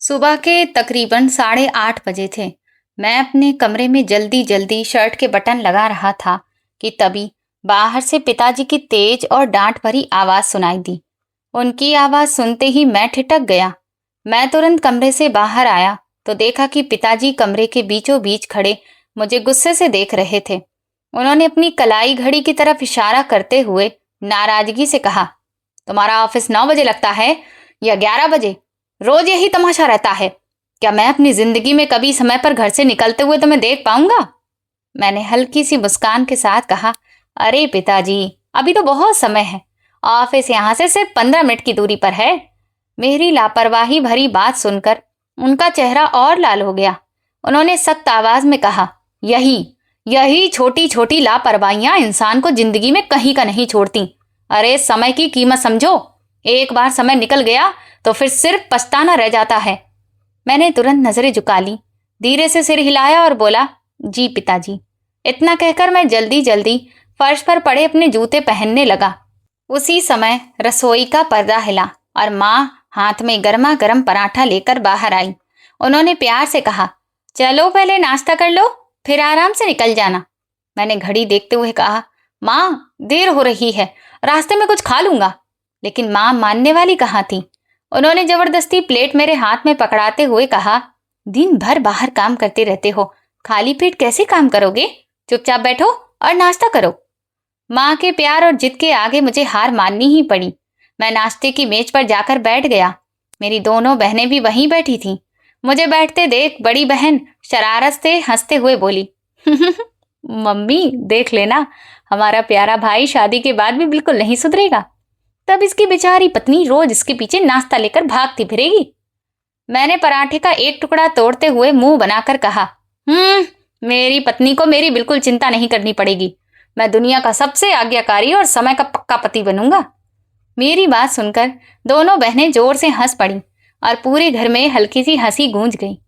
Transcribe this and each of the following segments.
सुबह के तकरीबन 8:30 बजे थे। मैं अपने कमरे में जल्दी जल्दी शर्ट के बटन लगा रहा था कि तभी बाहर से पिताजी की तेज और डांट भरी आवाज सुनाई दी। उनकी आवाज सुनते ही मैं ठिठक गया। मैं तुरंत कमरे से बाहर आया तो देखा कि पिताजी कमरे के बीचों बीच खड़े मुझे गुस्से से देख रहे थे। उन्होंने अपनी कलाई घड़ी की तरफ इशारा करते हुए नाराजगी से कहा, तुम्हारा ऑफिस 9 बजे लगता है या 11 बजे? रोज यही तमाशा रहता है। क्या मैं अपनी जिंदगी में कभी समय पर घर से निकलते हुए तुम्हें देख पाऊंगा? मैंने हल्की सी मुस्कान के साथ कहा, अरे पिताजी, अभी तो बहुत समय है। ऑफिस यहाँ से सिर्फ 15 मिनट की दूरी पर है। मेरी लापरवाही भरी बात सुनकर उनका चेहरा और लाल हो गया। उन्होंने सख्त आवाज में कहा, यही यही छोटी छोटी लापरवाहियां इंसान को जिंदगी में कहीं का नहीं छोड़ती। अरे समय की कीमत समझो। एक बार समय निकल गया तो फिर सिर्फ पछताना रह जाता है। मैंने तुरंत नजरें झुका ली, धीरे से सिर हिलाया और बोला, जी पिताजी। इतना कहकर मैं जल्दी जल्दी फर्श पर पड़े अपने जूते पहनने लगा। उसी समय रसोई का पर्दा हिला और माँ हाथ में गर्मा गर्म पराठा लेकर बाहर आई। उन्होंने प्यार से कहा, चलो पहले नाश्ता कर लो, फिर आराम से निकल जाना। मैंने घड़ी देखते हुए कहा, माँ देर हो रही है, रास्ते में कुछ खा लूंगा। लेकिन माँ मानने वाली कहाँ थी। उन्होंने जबरदस्ती प्लेट मेरे हाथ में पकड़ाते हुए कहा, दिन भर बाहर काम करते रहते हो, खाली पेट कैसे काम करोगे? चुपचाप बैठो और नाश्ता करो। माँ के प्यार और जिद के आगे मुझे हार माननी ही पड़ी। मैं नाश्ते की मेज पर जाकर बैठ गया। मेरी दोनों बहनें भी वहीं बैठी थीं। मुझे बैठते देख बड़ी बहन शरारत से हंसते हुए बोली, मम्मी देख लेना, हमारा प्यारा भाई शादी के बाद भी बिल्कुल नहीं सुधरेगा। तब इसकी बेचारी पत्नी रोज इसके पीछे नाश्ता लेकर भागती फिरेगी। मैंने पराठे का एक टुकड़ा तोड़ते हुए मुंह बनाकर कहा, मेरी पत्नी को मेरी बिल्कुल चिंता नहीं करनी पड़ेगी। मैं दुनिया का सबसे आज्ञाकारी और समय का पक्का पति बनूंगा। मेरी बात सुनकर दोनों बहनें जोर से हंस पड़ी और पूरे घर में हल्की सी हंसी गूंज गई।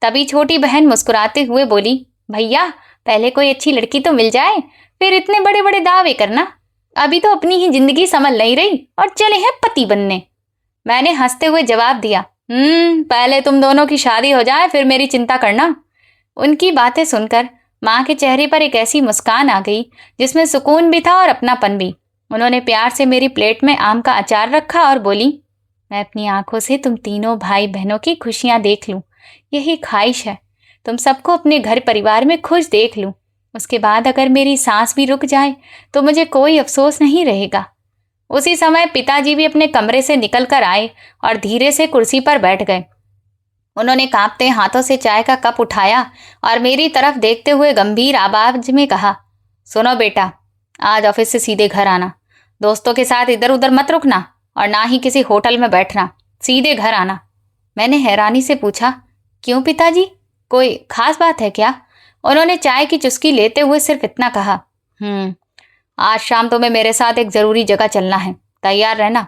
तभी छोटी बहन मुस्कुराते हुए बोली, भैया पहले कोई अच्छी लड़की तो मिल जाए, फिर इतने बड़े बड़े दावे करना। अभी तो अपनी ही जिंदगी संभल नहीं रही और चले हैं पति बनने। मैंने हंसते हुए जवाब दिया, पहले तुम दोनों की शादी हो जाए फिर मेरी चिंता करना। उनकी बातें सुनकर माँ के चेहरे पर एक ऐसी मुस्कान आ गई जिसमें सुकून भी था और अपनापन भी। उन्होंने प्यार से मेरी प्लेट में आम का अचार रखा और बोली, मैं अपनी आंखों से तुम तीनों भाई बहनों की खुशियां देख लूं, यही ख्वाहिश है। तुम सबको अपने घर परिवार में खुश देख लूं। उसके बाद अगर मेरी सांस भी रुक जाए तो मुझे कोई अफसोस नहीं रहेगा। उसी समय पिताजी भी अपने कमरे से निकल कर आए और धीरे से कुर्सी पर बैठ गए। उन्होंने कांपते हाथों से चाय का कप उठाया और मेरी तरफ देखते हुए गंभीर आवाज में कहा, सुनो बेटा, आज ऑफिस से सीधे घर आना। दोस्तों के साथ इधर उधर मत रुकना और ना ही किसी होटल में बैठना, सीधे घर आना। मैंने हैरानी से पूछा, क्यों पिताजी, कोई खास बात है क्या? उन्होंने चाय की चुस्की लेते हुए सिर्फ इतना कहा, आज शाम तुम्हें मेरे साथ एक जरूरी जगह चलना है, तैयार रहना।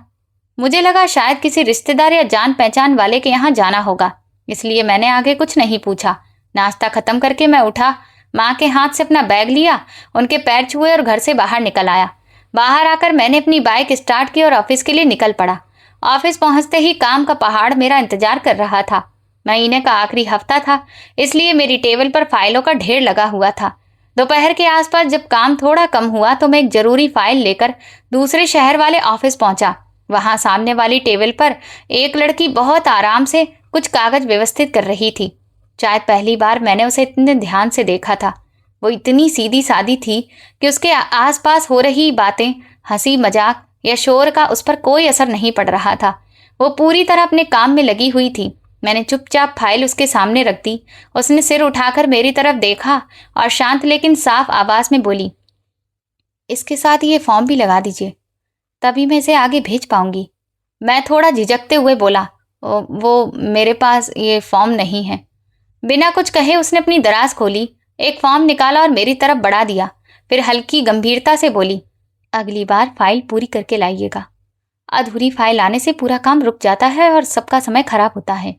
मुझे लगा शायद किसी रिश्तेदार या जान पहचान वाले के यहाँ जाना होगा, इसलिए मैंने आगे कुछ नहीं पूछा। नाश्ता खत्म करके मैं उठा, माँ के हाथ से अपना बैग लिया, उनके पैर छुए और घर से बाहर निकल आया। बाहर आकर मैंने अपनी बाइक स्टार्ट की और ऑफिस के लिए निकल पड़ा। ऑफिस पहुंचते ही काम का पहाड़ मेरा इंतजार कर रहा था। महीने का आखिरी हफ्ता था, इसलिए मेरी टेबल पर फाइलों का ढेर लगा हुआ था। दोपहर के आसपास जब काम थोड़ा कम हुआ तो मैं एक जरूरी फाइल लेकर दूसरे शहर वाले ऑफिस पहुंचा। वहां सामने वाली टेबल पर एक लड़की बहुत आराम से कुछ कागज व्यवस्थित कर रही थी। शायद पहली बार मैंने उसे इतने ध्यान से देखा था। वो इतनी सीधी सादी थी कि उसके आसपास हो रही बातें, हंसी मजाक या शोर का उस पर कोई असर नहीं पड़ रहा था। वो पूरी तरह अपने काम में लगी हुई थी। मैंने चुपचाप फाइल उसके सामने रख दी। उसने सिर उठाकर मेरी तरफ देखा और शांत लेकिन साफ आवाज में बोली, इसके साथ ये फॉर्म भी लगा दीजिए, तभी मैं इसे आगे भेज पाऊंगी। मैं थोड़ा झिझकते हुए बोला, वो मेरे पास ये फॉर्म नहीं है। बिना कुछ कहे उसने अपनी दराज खोली, एक फॉर्म निकाला और मेरी तरफ बढ़ा दिया। फिर हल्की गंभीरता से बोली, अगली बार फाइल पूरी करके लाइएगा। अधूरी फाइल आने से पूरा काम रुक जाता है और सबका समय खराब होता है।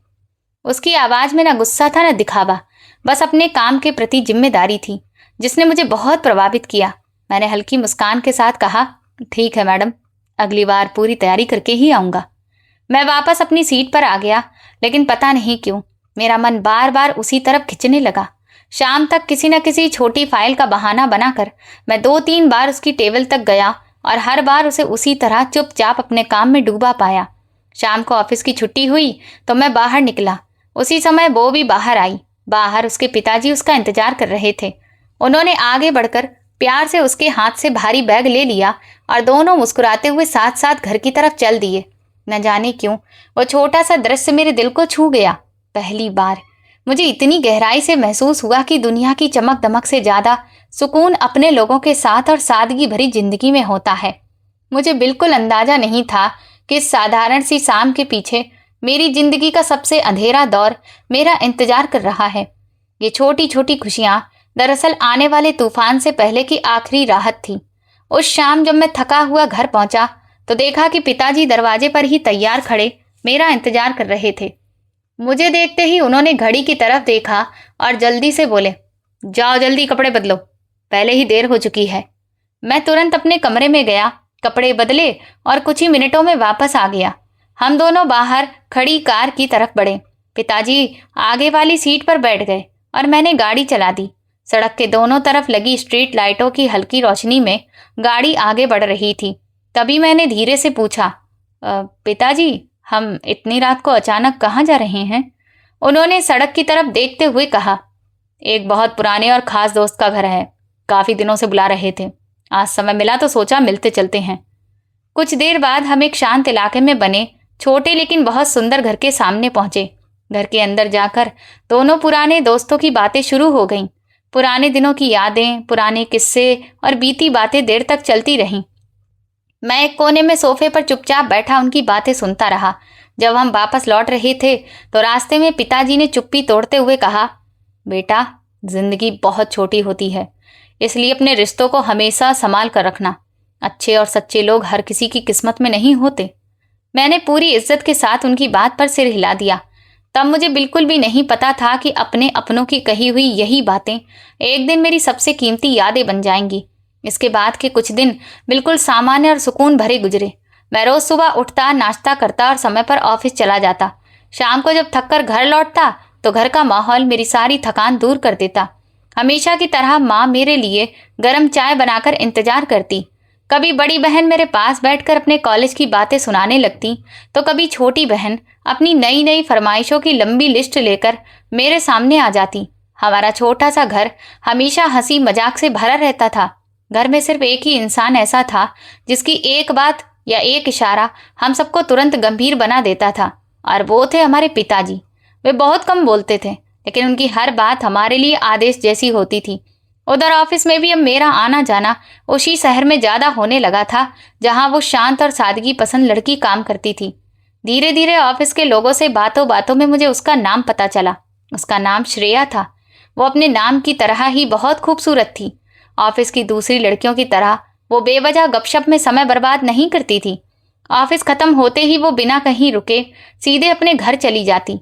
उसकी आवाज में ना गुस्सा था ना दिखावा, बस अपने काम के प्रति जिम्मेदारी थी जिसने मुझे बहुत प्रभावित किया। मैंने हल्की मुस्कान के साथ कहा, ठीक है मैडम, अगली बार पूरी तैयारी करके ही आऊंगा। मैं वापस अपनी सीट पर आ गया, लेकिन पता नहीं क्यों मेरा मन बार बार उसी तरफ खिंचने लगा। शाम तक किसी न किसी छोटी फाइल का बहाना बनाकर मैं 2-3 बार उसकी टेबल तक गया और हर बार उसे उसी तरह चुपचाप अपने काम में डूबा पाया। शाम को ऑफिस की छुट्टी हुई तो मैं बाहर निकला। उसी समय वो भी बाहर आई। बाहर उसके पिताजी उसका इंतजार कर रहे थे। उन्होंने आगे बढ़कर प्यार से उसके हाथ से भारी बैग ले लिया और दोनों मुस्कुराते हुए साथ साथ घर की तरफ चल दिए। न जाने क्यों वो छोटा सा दृश्य मेरे दिल को छू गया। पहली बार मुझे इतनी गहराई से महसूस हुआ कि दुनिया की चमक दमक से ज्यादा सुकून अपने लोगों के साथ और सादगी भरी जिंदगी में होता है। मुझे बिल्कुल अंदाजा नहीं था कि इस साधारण सी शाम के पीछे मेरी जिंदगी का सबसे अंधेरा दौर मेरा इंतजार कर रहा है। ये छोटी छोटी खुशियां दरअसल आने वाले तूफान से पहले की आखिरी राहत थी। उस शाम जब मैं थका हुआ घर पहुंचा तो देखा कि पिताजी दरवाजे पर ही तैयार खड़े मेरा इंतजार कर रहे थे। मुझे देखते ही उन्होंने घड़ी की तरफ देखा और जल्दी से बोले, जाओ जल्दी कपड़े बदलो, पहले ही देर हो चुकी है। मैं तुरंत अपने कमरे में गया, कपड़े बदले और कुछ ही मिनटों में वापस आ गया। हम दोनों बाहर खड़ी कार की तरफ बढ़े। पिताजी आगे वाली सीट पर बैठ गए और मैंने गाड़ी चला दी। सड़क के दोनों तरफ लगी स्ट्रीट लाइटों की हल्की रोशनी में गाड़ी आगे बढ़ रही थी। तभी मैंने धीरे से पूछा, पिताजी हम इतनी रात को अचानक कहाँ जा रहे हैं? उन्होंने सड़क की तरफ देखते हुए कहा, एक बहुत पुराने और खास दोस्त का घर है, काफी दिनों से बुला रहे थे, आज समय मिला तो सोचा मिलते चलते हैं। कुछ देर बाद हम एक शांत इलाके में बने छोटे लेकिन बहुत सुंदर घर के सामने पहुंचे। घर के अंदर जाकर दोनों पुराने दोस्तों की बातें शुरू हो गईं। पुराने दिनों की यादें, पुराने किस्से और बीती बातें देर तक चलती रहीं। मैं एक कोने में सोफे पर चुपचाप बैठा उनकी बातें सुनता रहा। जब हम वापस लौट रहे थे तो रास्ते में पिताजी ने चुप्पी तोड़ते हुए कहा, बेटा जिंदगी बहुत छोटी होती है, इसलिए अपने रिश्तों को हमेशा संभाल कर रखना। अच्छे और सच्चे लोग हर किसी की किस्मत में नहीं होते। मैंने पूरी इज्जत के साथ उनकी बात पर सिर हिला दिया। तब मुझे बिल्कुल भी नहीं पता था कि अपने अपनों की कही हुई यही बातें एक दिन मेरी सबसे कीमती यादें बन जाएंगी। इसके बाद के कुछ दिन बिल्कुल सामान्य और सुकून भरे गुजरे। मैं रोज सुबह उठता, नाश्ता करता और समय पर ऑफिस चला जाता। शाम को जब थक कर घर लौटता तो घर का माहौल मेरी सारी थकान दूर कर देता। हमेशा की तरह माँ मेरे लिए गर्म चाय बनाकर इंतजार करती। कभी बड़ी बहन मेरे पास बैठकर अपने कॉलेज की बातें सुनाने लगती तो कभी छोटी बहन अपनी नई नई फरमाइशों की लंबी लिस्ट लेकर मेरे सामने आ जाती। हमारा छोटा सा घर हमेशा हंसी मजाक से भरा रहता था। घर में सिर्फ एक ही इंसान ऐसा था जिसकी एक बात या एक इशारा हम सबको तुरंत गंभीर बना देता था, और वो थे हमारे पिताजी। वे बहुत कम बोलते थे लेकिन उनकी हर बात हमारे लिए आदेश जैसी होती थी। उधर ऑफिस में भी अब मेरा आना जाना उसी शहर में ज्यादा होने लगा था जहां वो शांत और सादगी पसंद लड़की काम करती थी। धीरे धीरे ऑफिस के लोगों से बातों बातों में मुझे उसका नाम पता चला। उसका नाम श्रेया था। वो अपने नाम की तरह ही बहुत खूबसूरत थी। ऑफिस की दूसरी लड़कियों की तरह वो बेवजह गपशप में समय बर्बाद नहीं करती थी। ऑफिस खत्म होते ही वो बिना कहीं रुके सीधे अपने घर चली जाती।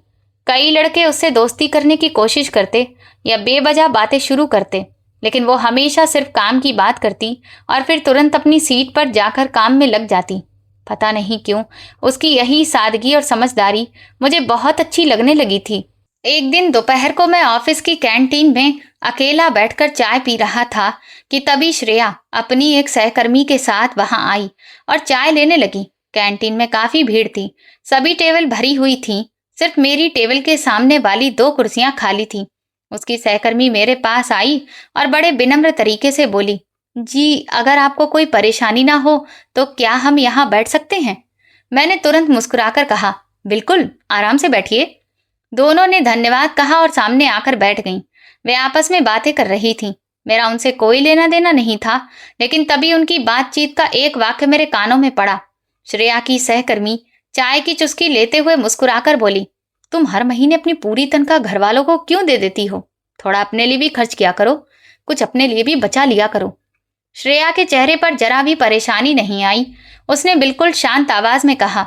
कई लड़के उससे दोस्ती करने की कोशिश करते या बेवजह बातें शुरू करते, लेकिन वो हमेशा सिर्फ काम की बात करती और फिर तुरंत अपनी सीट पर जाकर काम में लग जाती। पता नहीं क्यों उसकी यही सादगी और समझदारी मुझे बहुत अच्छी लगने लगी थी। एक दिन दोपहर को मैं ऑफिस की कैंटीन में अकेला बैठकर चाय पी रहा था कि तभी श्रेया अपनी एक सहकर्मी के साथ वहां आई और चाय लेने लगी। कैंटीन में काफी भीड़ थी। सभी टेबल भरी हुई थी। सिर्फ मेरी टेबल के सामने वाली 2 कुर्सियां खाली थी। उसकी सहकर्मी मेरे पास आई और बड़े विनम्र तरीके से बोली, जी अगर आपको कोई परेशानी ना हो तो क्या हम यहाँ बैठ सकते हैं? मैंने तुरंत मुस्कुराकर कहा, बिल्कुल आराम से बैठिए। दोनों ने धन्यवाद कहा और सामने आकर बैठ गईं। वे आपस में बातें कर रही थीं। मेरा उनसे कोई लेना देना नहीं था, लेकिन तभी उनकी बातचीत का एक वाक्य मेरे कानों में पड़ा। श्रेया की सहकर्मी चाय की चुस्की लेते हुए मुस्कुराकर बोली, तुम हर महीने अपनी पूरी तनख्वाह घर वालों को क्यों दे देती हो? थोड़ा अपने लिए भी खर्च किया करो, कुछ अपने लिए भी बचा लिया करो। श्रेया के चेहरे पर जरा भी परेशानी नहीं आई। उसने बिल्कुल शांत आवाज में कहा,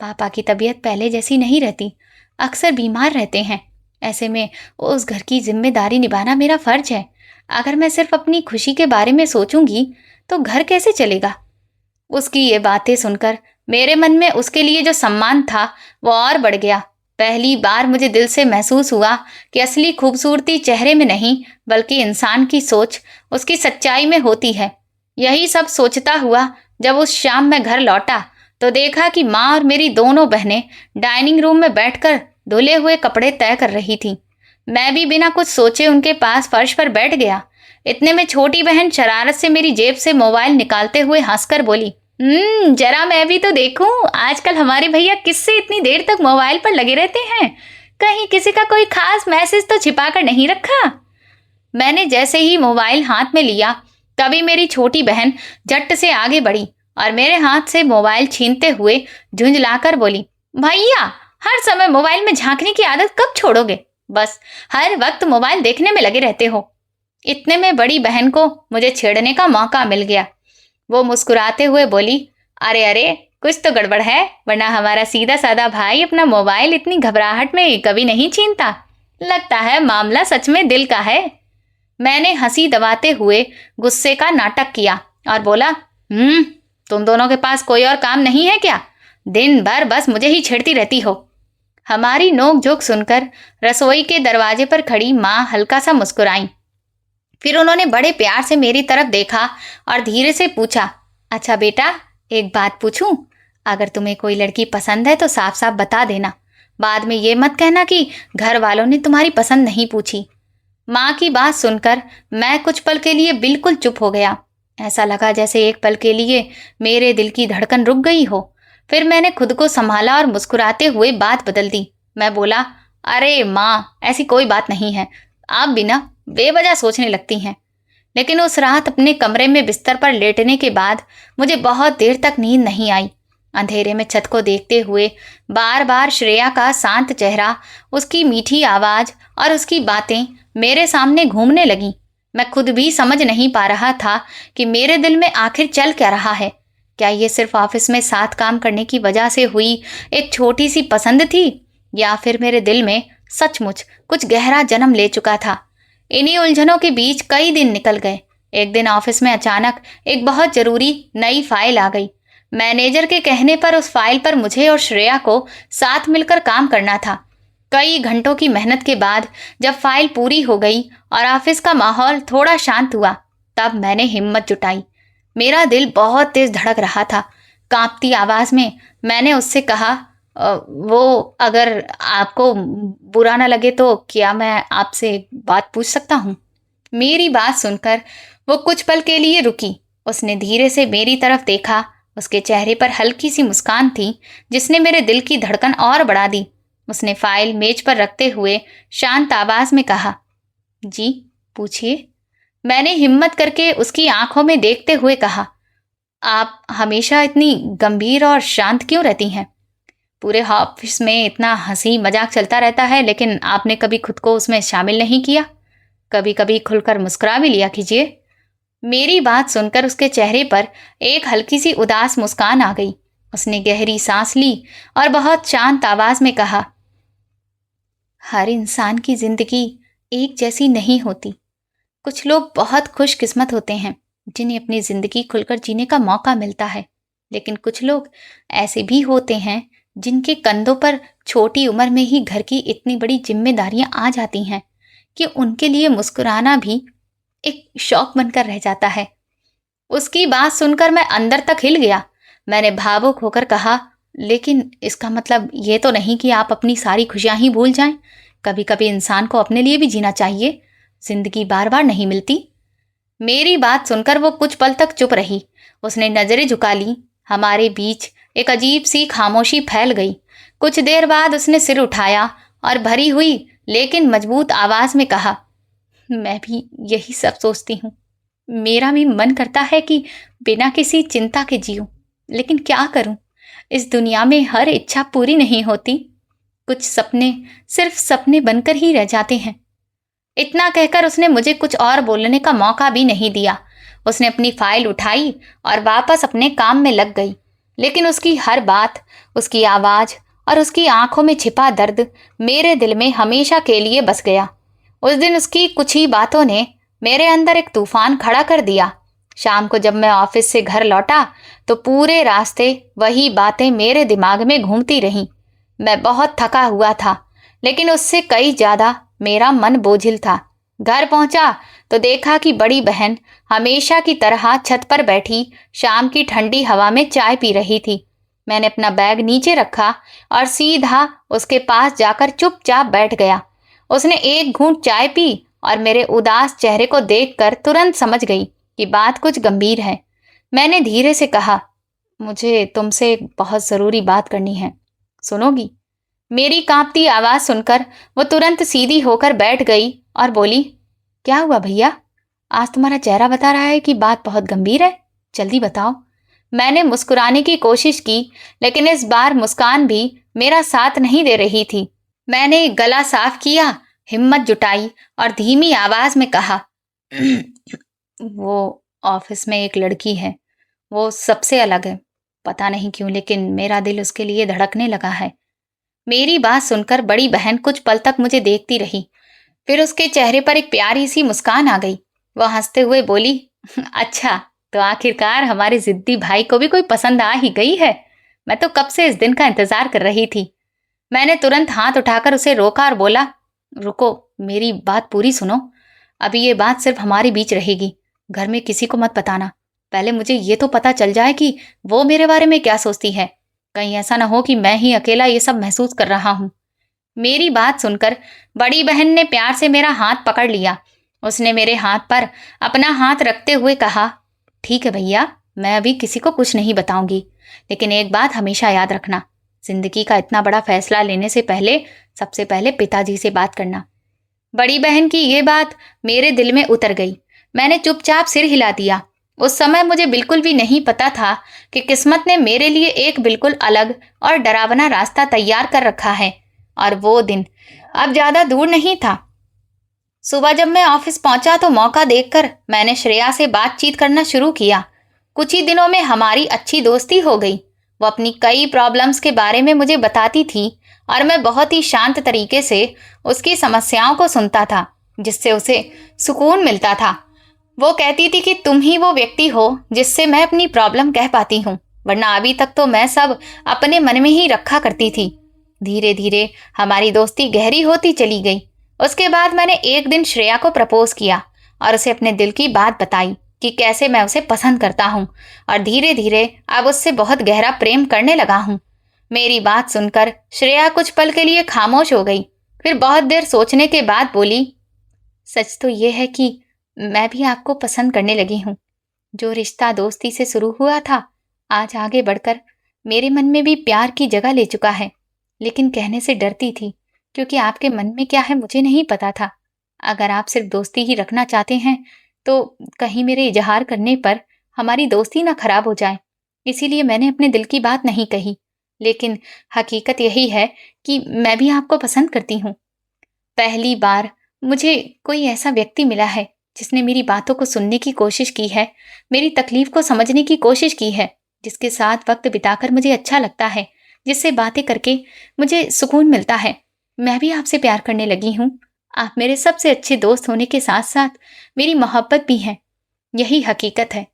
पापा की तबीयत पहले जैसी नहीं रहती, अक्सर बीमार रहते हैं। ऐसे में उस घर की जिम्मेदारी निभाना मेरा फर्ज है। अगर मैं सिर्फ अपनी खुशी के बारे में सोचूंगी तो घर कैसे चलेगा? उसकी ये बातें सुनकर मेरे मन में उसके लिए जो सम्मान था वो और बढ़ गया। पहली बार मुझे दिल से महसूस हुआ कि असली खूबसूरती चेहरे में नहीं बल्कि इंसान की सोच, उसकी सच्चाई में होती है। यही सब सोचता हुआ जब उस शाम मैं घर लौटा तो देखा कि माँ और मेरी दोनों बहनें डाइनिंग रूम में बैठकर धुले हुए कपड़े तय कर रही थीं। मैं भी बिना कुछ सोचे उनके पास फर्श पर बैठ गया। इतने में छोटी बहन शरारत से मेरी जेब से मोबाइल निकालते हुए हंसकर बोली, जरा मैं भी तो देखूं आजकल हमारे भैया किससे इतनी देर तक मोबाइल पर लगे रहते हैं। कहीं किसी का कोई खास मैसेज तो छिपा कर नहीं रखा। मैंने जैसे ही मोबाइल हाथ में लिया तभी मेरी छोटी बहन झट से आगे बढ़ी और मेरे हाथ से मोबाइल छीनते हुए झुंझलाकर बोली, भैया हर समय मोबाइल में झांकने की आदत कब छोड़ोगे? बस हर वक्त मोबाइल देखने में लगे रहते हो। इतने में बड़ी बहन को मुझे छेड़ने का मौका मिल गया। वो मुस्कुराते हुए बोली, अरे अरे कुछ तो गड़बड़ है, वरना हमारा सीधा साधा भाई अपना मोबाइल इतनी घबराहट में कभी नहीं छीनता। लगता है मामला सच में दिल का है। मैंने हंसी दबाते हुए गुस्से का नाटक किया और बोला, तुम दोनों के पास कोई और काम नहीं है क्या? दिन भर बस मुझे ही छेड़ती रहती हो। हमारी नोक-झोंक सुनकर रसोई के दरवाजे पर खड़ी माँ हल्का सा मुस्कुराई। फिर उन्होंने बड़े प्यार से मेरी तरफ देखा और धीरे से पूछा, अच्छा बेटा एक बात पूछूं? अगर तुम्हें कोई लड़की पसंद है तो साफ साफ बता देना। बाद में ये मत कहना कि घर वालों ने तुम्हारी पसंद नहीं पूछी। माँ की बात सुनकर मैं कुछ पल के लिए बिल्कुल चुप हो गया। ऐसा लगा जैसे एक पल के लिए मेरे दिल की धड़कन रुक गई हो। फिर मैंने खुद को संभाला और मुस्कुराते हुए बात बदल दी। मैं बोला, अरे माँ ऐसी कोई बात नहीं है, आप भी ना बेवजह सोचने लगती हैं। लेकिन उस रात अपने कमरे में बिस्तर पर लेटने के बाद मुझे बहुत देर तक नींद नहीं आई। अंधेरे में छत को देखते हुए बार बार श्रेया का शांत चेहरा, उसकी मीठी आवाज और उसकी बातें मेरे सामने घूमने लगीं। मैं खुद भी समझ नहीं पा रहा था कि मेरे दिल में आखिर चल क्या रहा है। क्या ये सिर्फ ऑफिस में साथ काम करने की वजह से हुई एक छोटी सी पसंद थी, या फिर मेरे दिल में सचमुच कुछ गहरा जन्म ले चुका था। इन्हीं उलझनों के बीच कई दिन निकल गए। एक दिन ऑफिस में अचानक एक बहुत जरूरी नई फाइल आ गई। मैनेजर के कहने पर उस फाइल पर मुझे और श्रेया को साथ मिलकर काम करना था। कई घंटों की मेहनत के बाद जब फाइल पूरी हो गई और ऑफिस का माहौल थोड़ा शांत हुआ, तब मैंने हिम्मत जुटाई। मेरा दिल बहुत तेज धड़क रहा था। कांपती आवाज में मैंने उससे कहा, वो अगर आपको बुरा ना लगे तो क्या मैं आपसे एक बात पूछ सकता हूँ? मेरी बात सुनकर वो कुछ पल के लिए रुकी। उसने धीरे से मेरी तरफ देखा। उसके चेहरे पर हल्की सी मुस्कान थी जिसने मेरे दिल की धड़कन और बढ़ा दी। उसने फाइल मेज पर रखते हुए शांत आवाज में कहा, जी पूछिए। मैंने हिम्मत करके उसकी आंखों में देखते हुए कहा, आप हमेशा इतनी गंभीर और शांत क्यों रहती हैं? पूरे ऑफिस में इतना हंसी मजाक चलता रहता है, लेकिन आपने कभी खुद को उसमें शामिल नहीं किया। कभी कभी खुलकर मुस्कुरा भी लिया कीजिए। मेरी बात सुनकर उसके चेहरे पर एक हल्की सी उदास मुस्कान आ गई। उसने गहरी सांस ली और बहुत शांत आवाज में कहा, हर इंसान की जिंदगी एक जैसी नहीं होती। कुछ लोग बहुत खुशकिस्मत होते हैं जिन्हें अपनी जिंदगी खुलकर जीने का मौका मिलता है, लेकिन कुछ लोग ऐसे भी होते हैं जिनके कंधों पर छोटी उम्र में ही घर की इतनी बड़ी जिम्मेदारियां आ जाती हैं कि उनके लिए मुस्कुराना भी एक शौक बनकर रह जाता है। उसकी बात सुनकर मैं अंदर तक हिल गया। मैंने भावुक होकर कहा, लेकिन इसका मतलब ये तो नहीं कि आप अपनी सारी खुशियां ही भूल जाएं। कभी कभी इंसान को अपने लिए भी जीना चाहिए। जिंदगी बार बार नहीं मिलती। मेरी बात सुनकर वो कुछ पल तक चुप रही। उसने नजरें झुका ली। हमारे बीच एक अजीब सी खामोशी फैल गई। कुछ देर बाद उसने सिर उठाया और भरी हुई लेकिन मजबूत आवाज में कहा, मैं भी यही सब सोचती हूँ। मेरा भी मन करता है कि बिना किसी चिंता के जीऊं, लेकिन क्या करूं? इस दुनिया में हर इच्छा पूरी नहीं होती। कुछ सपने सिर्फ सपने बनकर ही रह जाते हैं। इतना कहकर उसने मुझे कुछ और बोलने का मौका भी नहीं दिया। उसने अपनी फाइल उठाई और वापस अपने काम में लग गई। लेकिन उसकी हर बात, उसकी आवाज और उसकी आंखों में छिपा दर्द मेरे दिल में हमेशा के लिए बस गया। उस दिन उसकी कुछ ही बातों ने मेरे अंदर एक तूफान खड़ा कर दिया। शाम को जब मैं ऑफिस से घर लौटा तो पूरे रास्ते वही बातें मेरे दिमाग में घूमती रहीं। मैं बहुत थका हुआ था, लेकिन उससे कई ज़्यादा मेरा मन बोझिल था। घर पहुंचा तो देखा कि बड़ी बहन हमेशा की तरह छत पर बैठी शाम की ठंडी हवा में चाय पी रही थी। मैंने अपना बैग नीचे रखा और सीधा उसके पास जाकर चुपचाप बैठ गया। उसने एक घूंट चाय पी और मेरे उदास चेहरे को देखकर तुरंत समझ गई कि बात कुछ गंभीर है। मैंने धीरे से कहा, मुझे तुमसे एक बहुत ज़रूरी बात करनी है, सुनोगी? मेरी कांपती आवाज़ सुनकर वो तुरंत सीधी होकर बैठ गई और बोली, क्या हुआ भैया? आज तुम्हारा चेहरा बता रहा है कि बात बहुत गंभीर है, जल्दी बताओ। मैंने मुस्कुराने की कोशिश की, लेकिन इस बार मुस्कान भी मेरा साथ नहीं दे रही थी। मैंने गला साफ किया, हिम्मत जुटाई और धीमी आवाज में कहा, वो ऑफिस में एक लड़की है, वो सबसे अलग है। पता नहीं क्यों, लेकिन मेरा दिल उसके लिए धड़कने लगा है। मेरी बात सुनकर बड़ी बहन कुछ पल तक मुझे देखती रही, फिर उसके चेहरे पर एक प्यारी सी मुस्कान आ गई। वह हंसते हुए बोली, अच्छा, तो आखिरकार हमारे जिद्दी भाई को भी कोई पसंद आ ही गई है। मैं तो कब से इस दिन का इंतजार कर रही थी। मैंने तुरंत हाथ उठाकर उसे रोका और बोला, रुको, मेरी बात पूरी सुनो। अभी ये बात सिर्फ हमारे बीच रहेगी, घर में किसी को मत बताना। पहले मुझे ये तो पता चल जाए कि वो मेरे बारे में क्या सोचती है। कहीं ऐसा ना हो कि मैं ही अकेला ये सब महसूस कर रहा हूँ। मेरी बात सुनकर बड़ी बहन ने प्यार से मेरा हाथ पकड़ लिया। उसने मेरे हाथ पर अपना हाथ रखते हुए कहा, ठीक है भैया, मैं अभी किसी को कुछ नहीं बताऊंगी, लेकिन एक बात हमेशा याद रखना, जिंदगी का इतना बड़ा फैसला लेने से पहले सबसे पहले पिताजी से बात करना। बड़ी बहन की ये बात मेरे दिल में उतर गई। मैंने चुपचाप सिर हिला दिया। उस समय मुझे बिल्कुल भी नहीं पता था कि किस्मत ने मेरे लिए एक बिल्कुल अलग और डरावना रास्ता तैयार कर रखा है। और वो दिन अब ज्यादा दूर नहीं था। सुबह जब मैं ऑफिस पहुंचा तो मौका देखकर मैंने श्रेया से बातचीत करना शुरू किया। कुछ ही दिनों में हमारी अच्छी दोस्ती हो गई। वो अपनी कई प्रॉब्लम्स के बारे में मुझे बताती थी और मैं बहुत ही शांत तरीके से उसकी समस्याओं को सुनता था, जिससे उसे सुकून मिलता था। वो कहती थी कि तुम ही वो व्यक्ति हो जिससे मैं अपनी प्रॉब्लम कह पाती हूँ, वरना अभी तक तो मैं सब अपने मन में ही रखा करती थी। धीरे धीरे हमारी दोस्ती गहरी होती चली गई। उसके बाद मैंने एक दिन श्रेया को प्रपोज किया और उसे अपने दिल की बात बताई कि कैसे मैं उसे पसंद करता हूँ और धीरे धीरे अब उससे बहुत गहरा प्रेम करने लगा हूँ। मेरी बात सुनकर श्रेया कुछ पल के लिए खामोश हो गई, फिर बहुत देर सोचने के बाद बोली, सच तो ये है कि मैं भी आपको पसंद करने लगी हूँ। जो रिश्ता दोस्ती से शुरू हुआ था, आज आगे बढ़कर मेरे मन में भी प्यार की जगह ले चुका है। लेकिन कहने से डरती थी, क्योंकि आपके मन में क्या है मुझे नहीं पता था। अगर आप सिर्फ दोस्ती ही रखना चाहते हैं तो कहीं मेरे इजहार करने पर हमारी दोस्ती ना खराब हो जाए, इसीलिए मैंने अपने दिल की बात नहीं कही। लेकिन हकीकत यही है कि मैं भी आपको पसंद करती हूँ। पहली बार मुझे कोई ऐसा व्यक्ति मिला है जिसने मेरी बातों को सुनने की कोशिश की है, मेरी तकलीफ को समझने की कोशिश की है, जिसके साथ वक्त बिताकर मुझे अच्छा लगता है, जिससे बातें करके मुझे सुकून मिलता है। मैं भी आपसे प्यार करने लगी हूँ। आप मेरे सबसे अच्छे दोस्त होने के साथ साथ मेरी मोहब्बत भी हैं। यही हकीकत है।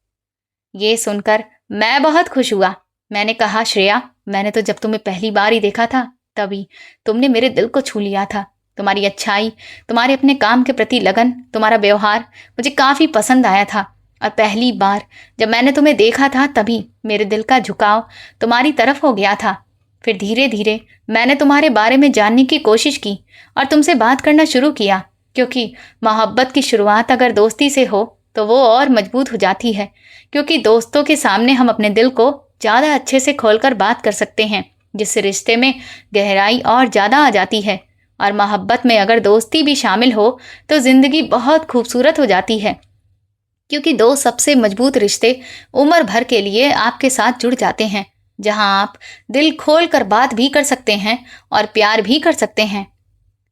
ये सुनकर मैं बहुत खुश हुआ। मैंने कहा, श्रेया, मैंने तो जब तुम्हें पहली बार ही देखा था तभी तुमने मेरे दिल को छू लिया था। तुम्हारी अच्छाई, तुम्हारे अपने काम के प्रति लगन, तुम्हारा व्यवहार मुझे काफ़ी पसंद आया था। और पहली बार जब मैंने तुम्हें देखा था तभी मेरे दिल का झुकाव तुम्हारी तरफ हो गया था। फिर धीरे धीरे मैंने तुम्हारे बारे में जानने की कोशिश की और तुमसे बात करना शुरू किया, क्योंकि मोहब्बत की शुरुआत अगर दोस्ती से हो तो वो और मजबूत हो जाती है, क्योंकि दोस्तों के सामने हम अपने दिल को ज़्यादा अच्छे से खोलकर बात कर सकते हैं, जिससे रिश्ते में गहराई और ज़्यादा आ जाती है। और मोहब्बत में अगर दोस्ती भी शामिल हो तो ज़िंदगी बहुत खूबसूरत हो जाती है, क्योंकि दो सबसे मजबूत रिश्ते उम्र भर के लिए आपके साथ जुड़ जाते हैं, जहां आप दिल खोल कर बात भी कर सकते हैं और प्यार भी कर सकते हैं।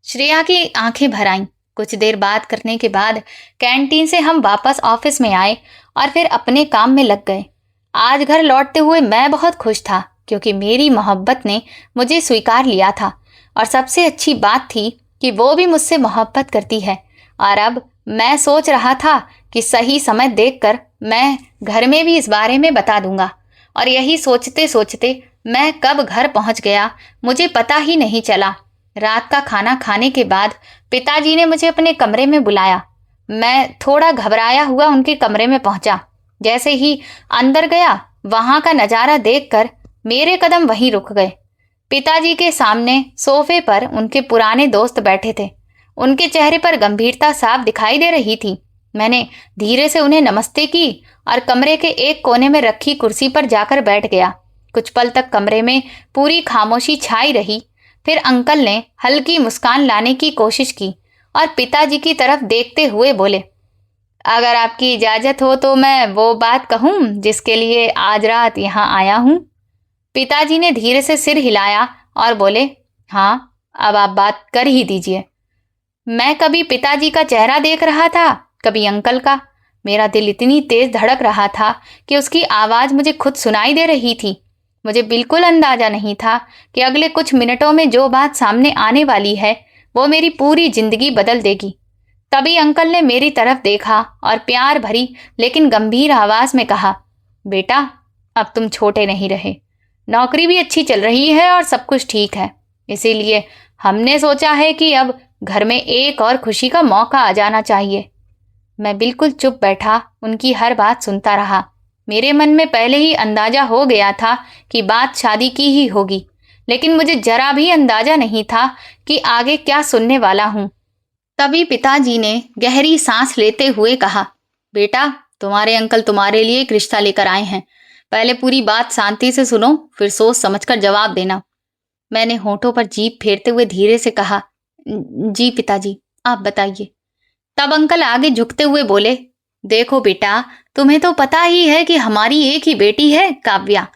श्रेया की आंखें भर आईं। कुछ देर बात करने के बाद कैंटीन से हम वापस ऑफिस में आए और फिर अपने काम में लग गए। आज घर लौटते हुए मैं बहुत खुश था, क्योंकि मेरी मोहब्बत ने मुझे स्वीकार लिया था और सबसे अच्छी बात थी कि वो भी मुझसे मोहब्बत करती है। और अब मैं सोच रहा था कि सही समय देखकर मैं घर में भी इस बारे में बता दूंगा। और यही सोचते सोचते मैं कब घर पहुंच गया मुझे पता ही नहीं चला। रात का खाना खाने के बाद पिताजी ने मुझे अपने कमरे में बुलाया। मैं थोड़ा घबराया हुआ उनके कमरे में पहुंचा। जैसे ही अंदर गया वहां का नजारा देखकर मेरे कदम वहीं रुक गए। पिताजी के सामने सोफे पर उनके पुराने दोस्त बैठे थे। उनके चेहरे पर गंभीरता साफ दिखाई दे रही थी। मैंने धीरे से उन्हें नमस्ते की और कमरे के एक कोने में रखी कुर्सी पर जाकर बैठ गया। कुछ पल तक कमरे में पूरी खामोशी छाई रही। फिर अंकल ने हल्की मुस्कान लाने की कोशिश की और पिताजी की तरफ देखते हुए बोले, अगर आपकी इजाजत हो तो मैं वो बात कहूं जिसके लिए आज रात यहाँ आया हूं। पिताजी ने धीरे से सिर हिलाया और बोले, हाँ, अब आप बात कर ही दीजिए। मैं कभी पिताजी का चेहरा देख रहा था, कभी अंकल का। मेरा दिल इतनी तेज धड़क रहा था कि उसकी आवाज मुझे खुद सुनाई दे रही थी। मुझे बिल्कुल अंदाजा नहीं था कि अगले कुछ मिनटों में जो बात सामने आने वाली है वो मेरी पूरी जिंदगी बदल देगी। तभी अंकल ने मेरी तरफ देखा और प्यार भरी लेकिन गंभीर आवाज में कहा, बेटा, अब तुम छोटे नहीं रहे। नौकरी भी अच्छी चल रही है और सब कुछ ठीक है। इसीलिए हमने सोचा है कि अब घर में एक और खुशी का मौका आ जाना चाहिए। मैं बिल्कुल चुप बैठा उनकी हर बात सुनता रहा। मेरे मन में पहले ही अंदाजा हो गया था कि बात शादी की ही होगी, लेकिन मुझे जरा भी अंदाजा नहीं था कि आगे क्या सुनने वाला हूँ। तभी पिताजी ने गहरी सांस लेते हुए कहा, बेटा, तुम्हारे अंकल तुम्हारे लिए एक रिश्ता लेकर आए हैं। पहले पूरी बात शांति से सुनो, फिर सोच समझकर जवाब देना। मैंने होठों पर जीभ फेरते हुए धीरे से कहा, जी पिताजी, आप बताइए। तब अंकल आगे झुकते हुए बोले, देखो बेटा, तुम्हें तो पता ही है कि हमारी एक ही बेटी है, काव्या।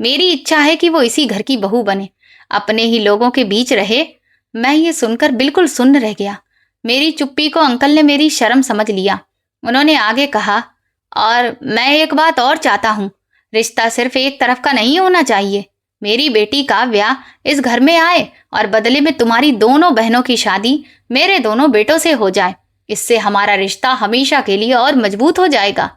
मेरी इच्छा है कि वो इसी घर की बहू बने, अपने ही लोगों के बीच रहे। मैं ये सुनकर बिल्कुल सुन्न रह गया। मेरी चुप्पी को अंकल ने मेरी शर्म समझ लिया। उन्होंने आगे कहा, और मैं एक बात और चाहता हूँ, रिश्ता सिर्फ एक तरफ का नहीं होना चाहिए। मेरी बेटी काव्या इस घर में आए और बदले में तुम्हारी दोनों बहनों की शादी मेरे दोनों बेटों से हो जाए। इससे हमारा रिश्ता हमेशा के लिए और मजबूत हो जाएगा।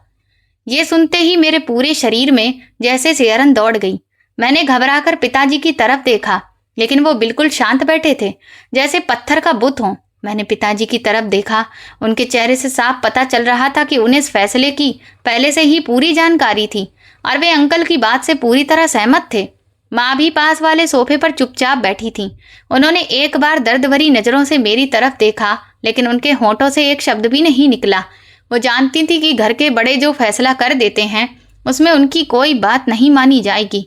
ये सुनते ही मेरे पूरे शरीर में जैसे सिहरन दौड़ गई। मैंने घबराकर पिताजी की तरफ देखा, लेकिन वो बिल्कुल शांत बैठे थे, जैसे पत्थर का बुत हो। मैंने पिताजी की तरफ देखा। उनके चेहरे से साफ पता चल रहा था कि उन्हें इस फैसले की पहले से ही पूरी जानकारी थी और वे अंकल की बात से पूरी तरह सहमत थे। माँ भी पास वाले सोफे पर चुपचाप बैठी थी। उन्होंने एक बार दर्द भरी नजरों से मेरी तरफ देखा, लेकिन उनके होठों से एक शब्द भी नहीं निकला। वो जानती थी कि घर के बड़े जो फैसला कर देते हैं उसमें उनकी कोई बात नहीं मानी जाएगी।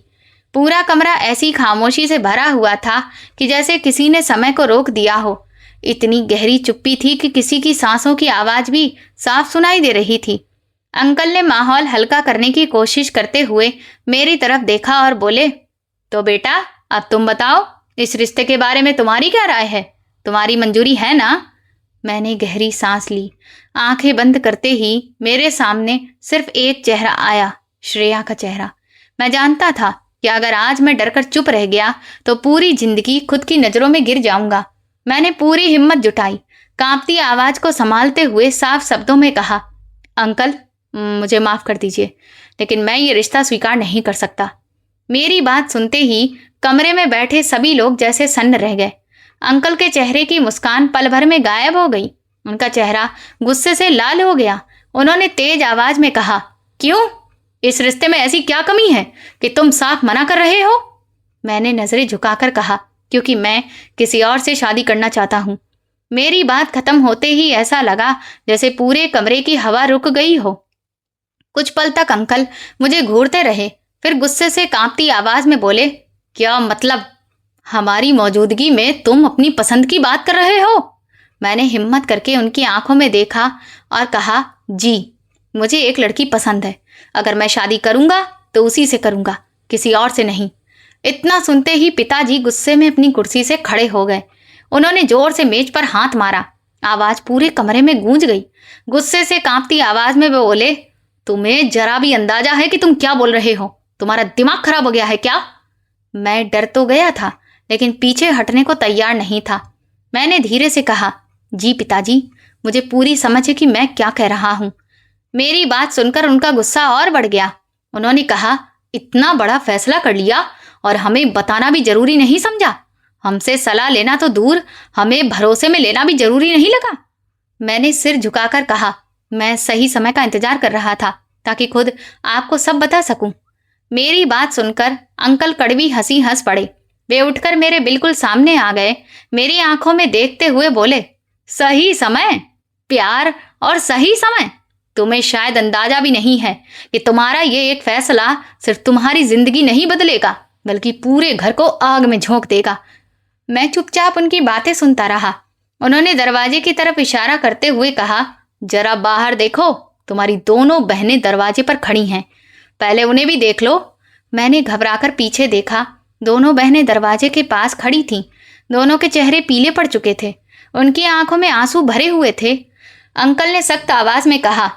पूरा कमरा ऐसी खामोशी से भरा हुआ था कि जैसे किसी ने समय को रोक दिया हो। इतनी गहरी चुप्पी थी कि किसी की सांसों की आवाज भी साफ सुनाई दे रही थी। अंकल ने माहौल हल्का करने की कोशिश करते हुए मेरी तरफ देखा और बोले, तो बेटा, अब तुम बताओ, इस रिश्ते के बारे में तुम्हारी क्या राय है? तुम्हारी मंजूरी है ना? मैंने गहरी सांस ली। आंखें बंद करते ही मेरे सामने सिर्फ एक चेहरा आया, श्रेया का चेहरा। मैं जानता था कि अगर आज मैं डरकर चुप रह गया तो पूरी जिंदगी खुद की नजरों में गिर जाऊंगा। मैंने पूरी हिम्मत जुटाई, कांपती आवाज को संभालते हुए साफ शब्दों में कहा, अंकल, मुझे माफ कर दीजिए, लेकिन मैं ये रिश्ता स्वीकार नहीं कर सकता। मेरी बात सुनते ही कमरे में बैठे सभी लोग जैसे सन्न रह गए। अंकल के चेहरे की मुस्कान पल भर में गायब हो गई। उनका चेहरा गुस्से से लाल हो गया। उन्होंने तेज आवाज में कहा, क्यों? इस रिश्ते में ऐसी क्या कमी है कि तुम साफ मना कर रहे हो? मैंने नजरें झुकाकर कहा, क्योंकि मैं किसी और से शादी करना चाहता हूँ। मेरी बात खत्म होते ही ऐसा लगा जैसे पूरे कमरे की हवा रुक गई हो। कुछ पल तक अंकल मुझे घूरते रहे, फिर गुस्से से कांपती आवाज में बोले, क्या मतलब? हमारी मौजूदगी में तुम अपनी पसंद की बात कर रहे हो? मैंने हिम्मत करके उनकी आंखों में देखा और कहा, जी, मुझे एक लड़की पसंद है। अगर मैं शादी करूंगा तो उसी से करूंगा, किसी और से नहीं। इतना सुनते ही पिताजी गुस्से में अपनी कुर्सी से खड़े हो गए। उन्होंने जोर से मेज पर हाथ मारा। आवाज पूरे कमरे में गूंज गई। गुस्से से कांपती आवाज में वो बोले, तुम्हें जरा भी अंदाजा है कि तुम क्या बोल रहे हो? तुम्हारा दिमाग खराब हो गया है क्या? मैं डर तो गया था, लेकिन पीछे हटने को तैयार नहीं था। मैंने धीरे से कहा, जी पिताजी, मुझे पूरी समझ है कि मैं क्या कह रहा हूँ। मेरी बात सुनकर उनका गुस्सा और बढ़ गया। उन्होंने कहा, इतना बड़ा फैसला कर लिया और हमें बताना भी जरूरी नहीं समझा? हमसे सलाह लेना तो दूर, हमें भरोसे में लेना भी जरूरी नहीं लगा? मैंने सिर झुकाकर कहा, मैं सही समय का इंतजार कर रहा था ताकि खुद आपको सब बता सकूं। मेरी बात सुनकर अंकल कड़वी हंसी हंस पड़े। वे उठकर मेरे बिल्कुल सामने आ गए। मेरी आंखों में देखते हुए बोले, सही समय? प्यार और सही समय? तुम्हें शायद अंदाजा भी नहीं है कि तुम्हारा ये एक फैसला सिर्फ तुम्हारी जिंदगी नहीं बदलेगा, बल्कि पूरे घर को आग में झोंक देगा। मैं चुपचाप उनकी बातें सुनता रहा। उन्होंने दरवाजे की तरफ इशारा करते हुए कहा, जरा बाहर देखो, तुम्हारी दोनों बहनें दरवाजे पर खड़ी हैं, पहले उन्हें भी देख लो। मैंने घबराकर पीछे देखा। दोनों बहनें दरवाजे के पास खड़ी थीं। दोनों के चेहरे पीले पड़ चुके थे। उनकी आंखों में आंसू भरे हुए थे। अंकल ने सख्त आवाज में कहा,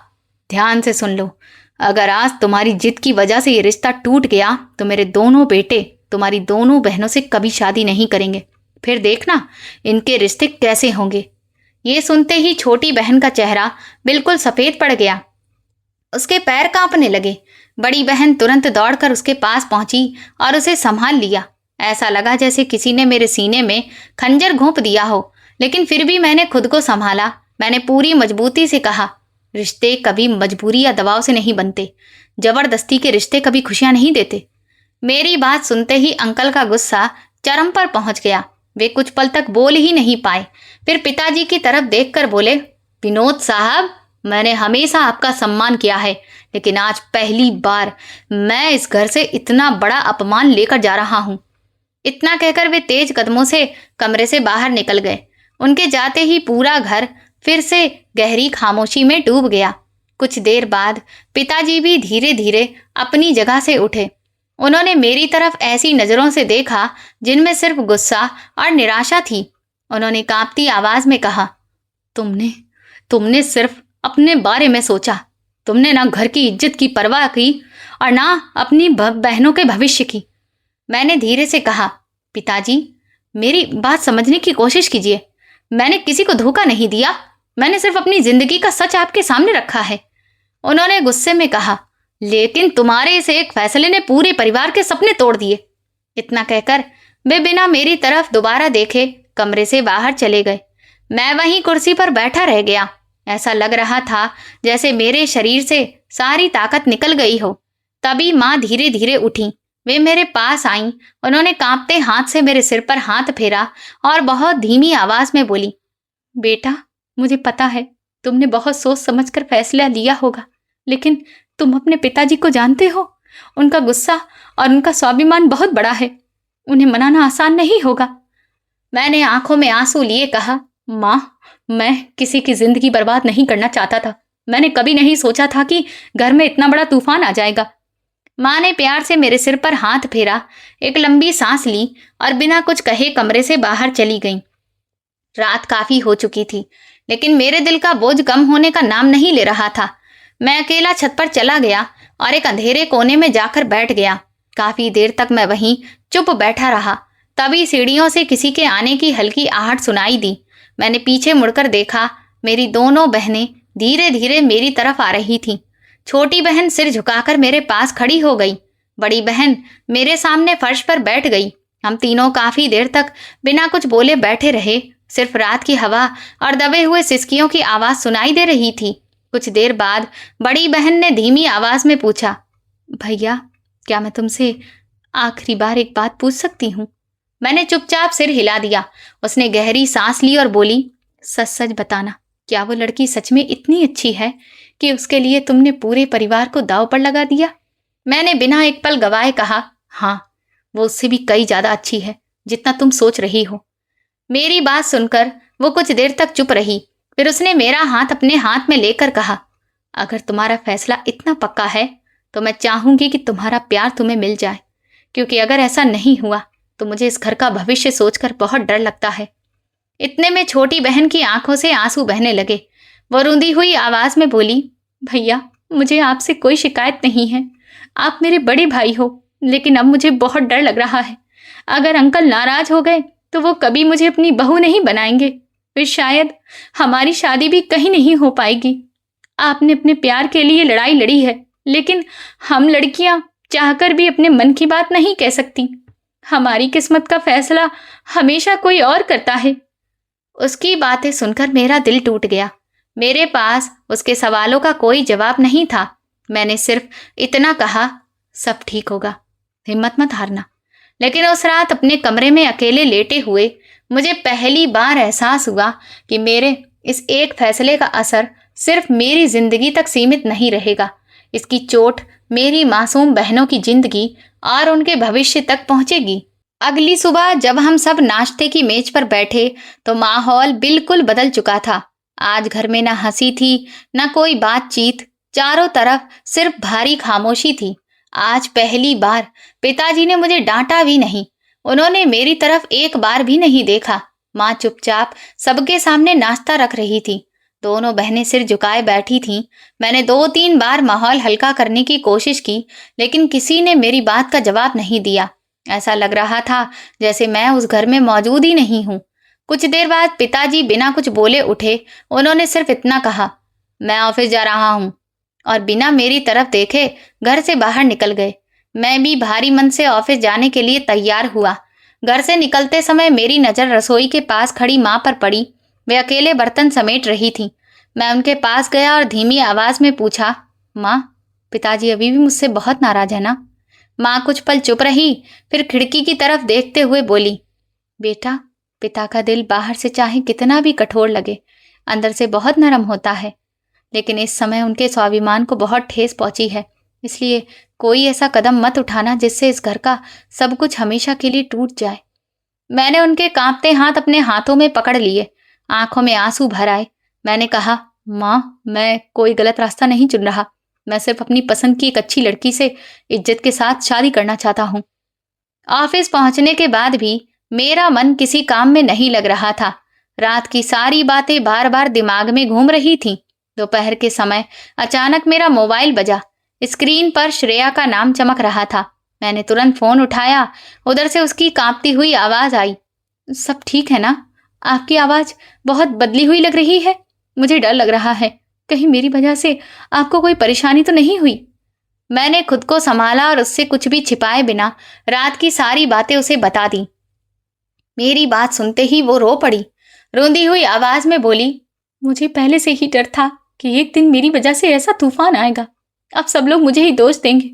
ध्यान से सुन लो, अगर आज तुम्हारी जिद की वजह से ये रिश्ता टूट गया तो मेरे दोनों बेटे तुम्हारी दोनों बहनों से कभी शादी नहीं करेंगे। फिर देखना इनके रिश्ते कैसे होंगे। ये सुनते ही छोटी बहन का चेहरा बिल्कुल सफेद पड़ गया। उसके पैर कांपने लगे। बड़ी बहन तुरंत दौड़कर उसके पास पहुंची और उसे संभाल लिया। ऐसा लगा जैसे किसी ने मेरे सीने में खंजर घोंप दिया हो, लेकिन फिर भी मैंने खुद को संभाला। मैंने पूरी मजबूती से कहा, रिश्ते कभी मजबूरी या दबाव से नहीं बनते। जबरदस्ती के रिश्ते कभी खुशियां नहीं देते। मेरी बात सुनते ही अंकल का गुस्सा चरम पर पहुंच गया। वे कुछ पल तक बोल ही नहीं पाए। फिर पिताजी की तरफ देखकर बोले, विनोद साहब, मैंने हमेशा आपका सम्मान किया है, लेकिन आज पहली बार मैं इस घर से इतना बड़ा अपमान लेकर जा रहा हूं। इतना कहकर वे तेज कदमों से कमरे से बाहर निकल गए। उनके जाते ही पूरा घर फिर से गहरी खामोशी में डूब गया। कुछ देर बाद पिताजी भी धीरे धीरे अपनी जगह से उठे। उन्होंने मेरी तरफ ऐसी नजरों से देखा जिनमें सिर्फ गुस्सा और निराशा थी। उन्होंने कांपती आवाज में कहा, तुमने सिर्फ अपने बारे में सोचा। तुमने ना घर की इज्जत की परवाह की और ना अपनी बहनों के भविष्य की। मैंने धीरे से कहा, पिताजी, मेरी बात समझने की कोशिश कीजिए। मैंने किसी को धोखा नहीं दिया। मैंने सिर्फ अपनी जिंदगी का सच आपके सामने रखा है। उन्होंने गुस्से में कहा, लेकिन तुम्हारे इस एक फैसले ने पूरे परिवार के सपने तोड़ दिए। इतना कहकर वे बिना मेरी तरफ दोबारा देखे कमरे से बाहर चले गए। मैं वहीं कुर्सी पर बैठा रह गया। ऐसा लग रहा था जैसे मेरे शरीर से सारी ताकत निकल गई हो। तभी माँ धीरे धीरे उठी। वे मेरे पास आईं। उन्होंने कांपते हाथ से मेरे सिर पर हाथ फेरा और बहुत धीमी आवाज में बोली, बेटा, मुझे पता है तुमने बहुत सोच समझकर फैसला लिया होगा, लेकिन तुम अपने पिताजी को जानते हो। उनका गुस्सा और उनका स्वाभिमान बहुत बड़ा है। उन्हें मनाना आसान नहीं होगा। मैंने आंखों में आंसू लिए कहा, माँ, मैं किसी की जिंदगी बर्बाद नहीं करना चाहता था। मैंने कभी नहीं सोचा था कि घर में इतना बड़ा तूफान आ जाएगा। माँ ने प्यार से मेरे सिर पर हाथ फेरा, एक लंबी सांस ली और बिना कुछ कहे कमरे से बाहर चली गई। रात काफी हो चुकी थी, लेकिन मेरे दिल का बोझ कम होने का नाम नहीं ले रहा था। मैं अकेला छत पर चला गया और एक अंधेरे कोने में जाकर बैठ गया। काफी देर तक मैं वहीं चुप बैठा रहा। तभी सीढ़ियों से किसी के आने की हल्की आहट सुनाई दी। मैंने पीछे मुड़कर देखा। मेरी दोनों बहनें धीरे धीरे मेरी तरफ आ रही थीं। छोटी बहन सिर झुकाकर मेरे पास खड़ी हो गई। बड़ी बहन मेरे सामने फर्श पर बैठ गई। हम तीनों काफी देर तक बिना कुछ बोले बैठे रहे। सिर्फ रात की हवा और दबे हुए सिसकियों की आवाज सुनाई दे रही थी। कुछ देर बाद बड़ी बहन ने धीमी आवाज में पूछा, भैया, क्या मैं तुमसे आखिरी बार एक बात पूछ सकती हूँ? मैंने चुपचाप सिर हिला दिया। उसने गहरी सांस ली और बोली, सच सच बताना, क्या वो लड़की सच में इतनी अच्छी है कि उसके लिए तुमने पूरे परिवार को दांव पर लगा दिया? मैंने बिना एक पल गवाए कहा, हाँ, वो उससे भी कई ज्यादा अच्छी है जितना तुम सोच रही हो। मेरी बात सुनकर वो कुछ देर तक चुप रही। फिर उसने मेरा हाथ अपने हाथ में लेकर कहा, अगर तुम्हारा फैसला इतना पक्का है तो मैं चाहूंगी कि तुम्हारा प्यार तुम्हें मिल जाए, क्योंकि अगर ऐसा नहीं हुआ तो मुझे इस घर का भविष्य सोचकर बहुत डर लगता है। इतने में छोटी बहन की आंखों से आंसू बहने लगे। वो रूंधी हुई आवाज में बोली, भैया, मुझे आपसे कोई शिकायत नहीं है। आप मेरे बड़े भाई हो, लेकिन अब मुझे बहुत डर लग रहा है। अगर अंकल नाराज हो गए तो वो कभी मुझे अपनी बहू नहीं बनाएंगे। फिर शायद हमारी शादी भी कहीं नहीं हो पाएगी। आपने अपने प्यार के लिए लड़ाई लड़ी है, लेकिन हम लड़कियां चाहकर भी अपने मन की बात नहीं कह सकती। हमारी किस्मत का फैसला हमेशा कोई और करता है। उसकी बातें सुनकर मेरा दिल टूट गया। मेरे पास उसके सवालों का कोई जवाब नहीं था। मैंने सिर्फ इतना कहा, सब ठीक होगा, हिम्मत मत हारना। लेकिन उस रात अपने कमरे में अकेले लेटे हुए मुझे पहली बार एहसास हुआ कि मेरे इस एक फैसले का असर सिर्फ मेरी जिंदगी तक सीमित नहीं रहेगा। इसकी चोट मेरी मासूम बहनों की जिंदगी और उनके भविष्य तक पहुंचेगी। अगली सुबह जब हम सब नाश्ते की मेज पर बैठे तो माहौल बिल्कुल बदल चुका था। आज घर में न हंसी थी, न कोई बातचीत, चारों तरफ सिर्फ भारी खामोशी थी। आज पहली बार पिताजी ने मुझे डांटा भी नहीं। उन्होंने मेरी तरफ एक बार भी नहीं देखा। माँ चुपचाप सबके सामने नाश्ता रख रही थी। दोनों बहनें सिर झुकाए बैठी थीं। मैंने 2-3 बार माहौल हल्का करने की कोशिश की, लेकिन किसी ने मेरी बात का जवाब नहीं दिया। ऐसा लग रहा था जैसे मैं उस घर में मौजूद ही नहीं हूँ। कुछ देर बाद पिताजी बिना कुछ बोले उठे। उन्होंने सिर्फ इतना कहा, मैं ऑफिस जा रहा हूँ, और बिना मेरी तरफ देखे घर से बाहर निकल गए। मैं भी भारी मन से ऑफिस जाने के लिए तैयार हुआ। घर से निकलते समय मेरी नज़र रसोई के पास खड़ी माँ पर पड़ी। वे अकेले बर्तन समेट रही थीं। मैं उनके पास गया और धीमी आवाज में पूछा, माँ, पिताजी अभी भी मुझसे बहुत नाराज है ना? माँ कुछ पल चुप रही, फिर खिड़की की तरफ देखते हुए बोली, बेटा, पिता का दिल बाहर से चाहे कितना भी कठोर लगे, अंदर से बहुत नरम होता है। लेकिन इस समय उनके स्वाभिमान को बहुत ठेस पहुंची है। इसलिए कोई ऐसा कदम मत उठाना जिससे इस घर का सब कुछ हमेशा के लिए टूट जाए। मैंने उनके कांपते हाथ अपने हाथों में पकड़ लिए। आंखों में आंसू भर आए। मैंने कहा, माँ, मैं कोई गलत रास्ता नहीं चुन रहा। मैं सिर्फ अपनी पसंद की एक अच्छी लड़की से इज्जत के साथ शादी करना चाहता हूँ। ऑफिस पहुंचने के बाद भी मेरा मन किसी काम में नहीं लग रहा था। रात की सारी बातें बार बार दिमाग में घूम रही थीं। दोपहर के समय अचानक मेरा मोबाइल बजा। स्क्रीन पर श्रेया का नाम चमक रहा था। मैंने तुरंत फोन उठाया। उधर से उसकी कांपती हुई आवाज आई, सब ठीक है ना? आपकी आवाज बहुत बदली हुई लग रही है। मुझे डर लग रहा है, कहीं मेरी वजह से आपको कोई परेशानी तो नहीं हुई। मैंने खुद को संभाला और उससे कुछ भी छिपाए बिना रात की सारी बातें उसे बता दी। मेरी बात सुनते ही वो रो पड़ी। रोंदी हुई आवाज में बोली, मुझे पहले से ही डर था कि एक दिन मेरी वजह से ऐसा तूफान आएगा। अब सब लोग मुझे ही दोष देंगे।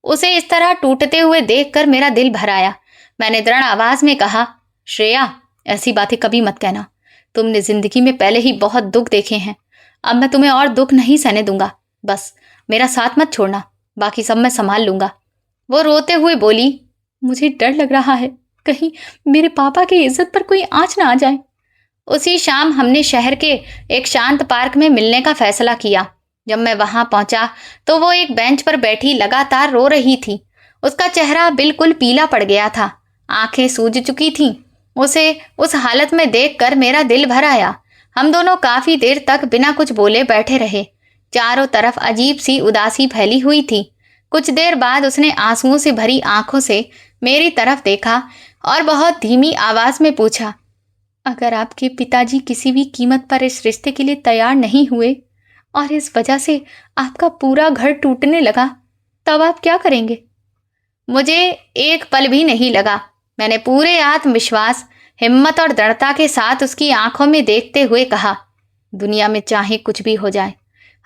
उसे इस तरह टूटते हुए देखकर मेरा दिल भर आया। मैंने दृढ़ आवाज में कहा, श्रेया, ऐसी बातें कभी मत कहना। तुमने जिंदगी में पहले ही बहुत दुख देखे हैं। अब मैं तुम्हें और दुख नहीं सहने दूंगा। बस मेरा साथ मत छोड़ना, बाकी सब मैं संभाल लूंगा। वो रोते हुए बोली, मुझे डर लग रहा है, कहीं मेरे पापा की इज्जत पर कोई आंच ना आ जाए। उसी शाम हमने शहर के एक शांत पार्क में मिलने का फैसला किया। जब मैं वहां पहुंचा तो वो एक बेंच पर बैठी लगातार रो रही थी। उसका चेहरा बिल्कुल पीला पड़ गया था, आंखें सूज चुकी थीं। उसे उस हालत में देखकर मेरा दिल भर आया। हम दोनों काफी देर तक बिना कुछ बोले बैठे रहे। चारों तरफ अजीब सी उदासी फैली हुई थी। कुछ देर बाद उसने आंसुओं से भरी आंखों से मेरी तरफ देखा और बहुत धीमी आवाज में पूछा, अगर आपके पिताजी किसी भी कीमत पर इस रिश्ते के लिए तैयार नहीं हुए और इस वजह से आपका पूरा घर टूटने लगा, तब आप क्या करेंगे? मुझे एक पल भी नहीं लगा। मैंने पूरे आत्मविश्वास, हिम्मत और दृढ़ता के साथ उसकी आंखों में देखते हुए कहा, दुनिया में चाहे कुछ भी हो जाए,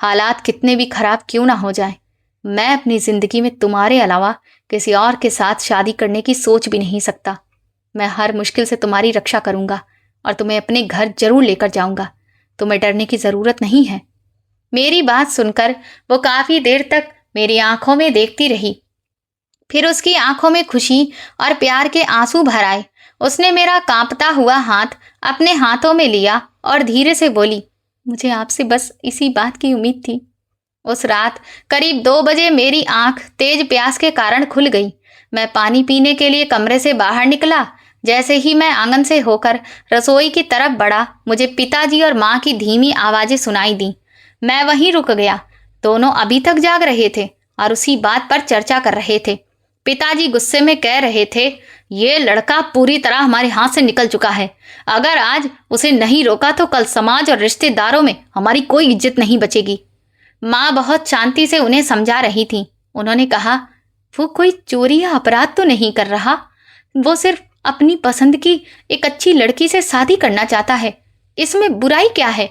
हालात कितने भी खराब क्यों ना हो जाए, मैं अपनी जिंदगी में तुम्हारे अलावा किसी और के साथ शादी करने की सोच भी नहीं सकता। मैं हर मुश्किल से तुम्हारी रक्षा करूंगा और तुम्हें अपने घर जरूर लेकर जाऊंगा। तुम्हें डरने की जरूरत नहीं है। मेरी बात सुनकर वो काफी देर तक मेरी आंखों में देखती रही। फिर उसकी आंखों में खुशी और प्यार के आंसू भर आए। उसने मेरा कांपता हुआ हाथ अपने हाथों में लिया और धीरे से बोली, मुझे आपसे बस इसी बात की उम्मीद थी। उस रात करीब 2 बजे मेरी आंख तेज प्यास के कारण खुल गई। मैं पानी पीने के लिए कमरे से बाहर निकला। जैसे ही मैं आंगन से होकर रसोई की तरफ बढ़ा, मुझे पिताजी और माँ की धीमी आवाजें सुनाई दी। मैं वहीं रुक गया। दोनों अभी तक जाग रहे थे और उसी बात पर चर्चा कर रहे थे। पिताजी गुस्से में कह रहे थे, ये लड़का पूरी तरह हमारे हाथ से निकल चुका है। अगर आज उसे नहीं रोका तो कल समाज और रिश्तेदारों में हमारी कोई इज्जत नहीं बचेगी। माँ बहुत शांति से उन्हें समझा रही थी। उन्होंने कहा, वो कोई चोरी या अपराध तो नहीं कर रहा। वो सिर्फ अपनी पसंद की एक अच्छी लड़की से शादी करना चाहता है, इसमें बुराई क्या है?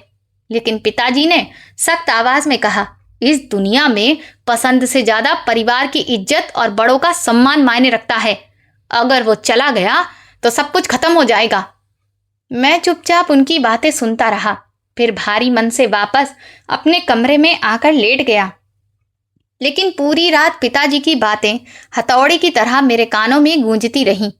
लेकिन पिताजी ने सख्त आवाज में कहा, इस दुनिया में पसंद से ज्यादा परिवार की इज्जत और बड़ों का सम्मान मायने रखता है। अगर वो चला गया तो सब कुछ खत्म हो जाएगा। मैं चुपचाप उनकी बातें सुनता रहा, फिर भारी मन से वापस अपने कमरे में आकर लेट गया। लेकिन पूरी रात पिताजी की बातें हथौड़े की तरह मेरे कानों में गूंजती रहीं।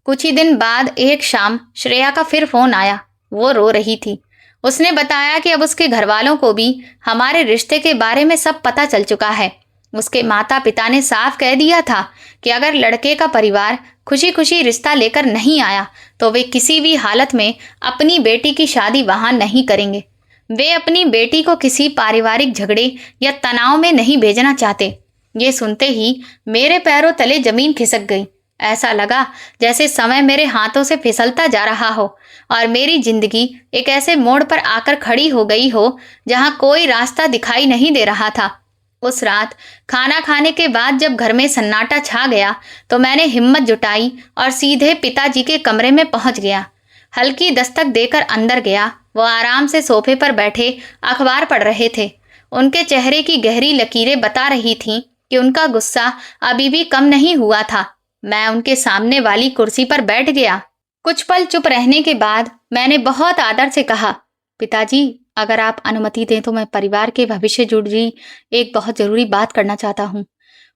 कुछ ही दिन बाद एक शाम श्रेया का फिर फोन आया। वो रो रही थी। उसने बताया कि अब उसके घर वालों को भी हमारे रिश्ते के बारे में सब पता चल चुका है। उसके माता पिता ने साफ कह दिया था कि अगर लड़के का परिवार खुशी खुशी रिश्ता लेकर नहीं आया तो वे किसी भी हालत में अपनी बेटी की शादी वहां नहीं करेंगे। वे अपनी बेटी को किसी पारिवारिक झगड़े या तनाव में नहीं भेजना चाहते। ये सुनते ही मेरे पैरों तले जमीन खिसक गई। ऐसा लगा जैसे समय मेरे हाथों से फिसलता जा रहा हो और मेरी जिंदगी एक ऐसे मोड़ पर आकर खड़ी हो गई हो जहां कोई रास्ता दिखाई नहीं दे रहा था। उस रात खाना खाने के बाद जब घर में सन्नाटा छा गया तो मैंने हिम्मत जुटाई और सीधे पिताजी के कमरे में पहुंच गया। हल्की दस्तक देकर अंदर गया। वो आराम से सोफे पर बैठे अखबार पढ़ रहे थे। उनके चेहरे की गहरी लकीरें बता रही थीं कि उनका गुस्सा अभी भी कम नहीं हुआ था। मैं उनके सामने वाली कुर्सी पर बैठ गया। कुछ पल चुप रहने के बाद मैंने बहुत आदर से कहा, पिताजी, अगर आप अनुमति दें तो मैं परिवार के भविष्य जुड़ी एक बहुत जरूरी बात करना चाहता हूँ।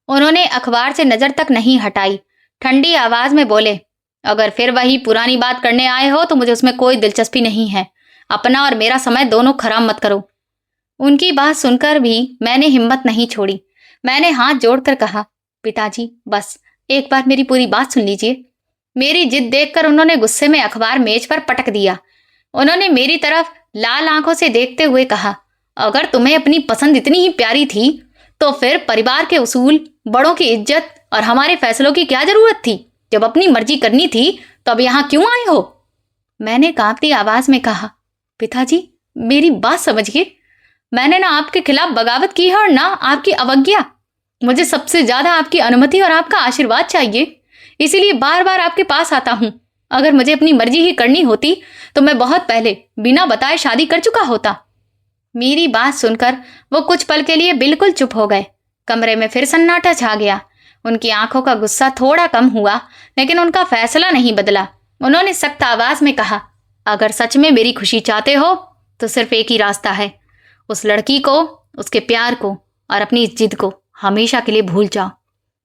उन्होंने अखबार से नजर तक नहीं हटाई। ठंडी आवाज में बोले, अगर फिर वही पुरानी बात करने आए हो तो मुझे उसमें कोई दिलचस्पी नहीं है। अपना और मेरा समय दोनों खराब मत करो। उनकी बात सुनकर भी मैंने हिम्मत नहीं छोड़ी। मैंने हाथ जोड़कर कहा, पिताजी, बस एक बार मेरी पूरी बात सुन लीजिए। मेरी जिद देखकर उन्होंने गुस्से में अखबार मेज पर पटक दिया। उन्होंने मेरी तरफ लाल आंखों से देखते हुए कहा, अगर तुम्हें अपनी पसंद इतनी ही प्यारी थी तो फिर परिवार के उसूल, बड़ों की इज्जत और हमारे फैसलों की क्या जरूरत थी? जब अपनी मर्जी करनी थी तो अब यहाँ क्यों आए हो? मैंने कांपती आवाज में कहा, पिताजी, मेरी बात समझिए। मैंने ना आपके खिलाफ बगावत की है और ना आपकी अवज्ञा। मुझे सबसे ज्यादा आपकी अनुमति और आपका आशीर्वाद चाहिए, इसीलिए बार बार आपके पास आता हूँ। अगर मुझे अपनी मर्जी ही करनी होती तो मैं बहुत पहले बिना बताए शादी कर चुका होता। मेरी बात सुनकर वो कुछ पल के लिए बिल्कुल चुप हो गए। कमरे में फिर सन्नाटा छा गया। उनकी आंखों का गुस्सा थोड़ा कम हुआ, लेकिन उनका फैसला नहीं बदला। उन्होंने सख्त आवाज में कहा, अगर सच में मेरी खुशी चाहते हो तो सिर्फ एक ही रास्ता है। उस लड़की को, उसके प्यार को और अपनी इस जिद को हमेशा के लिए भूल जाओ।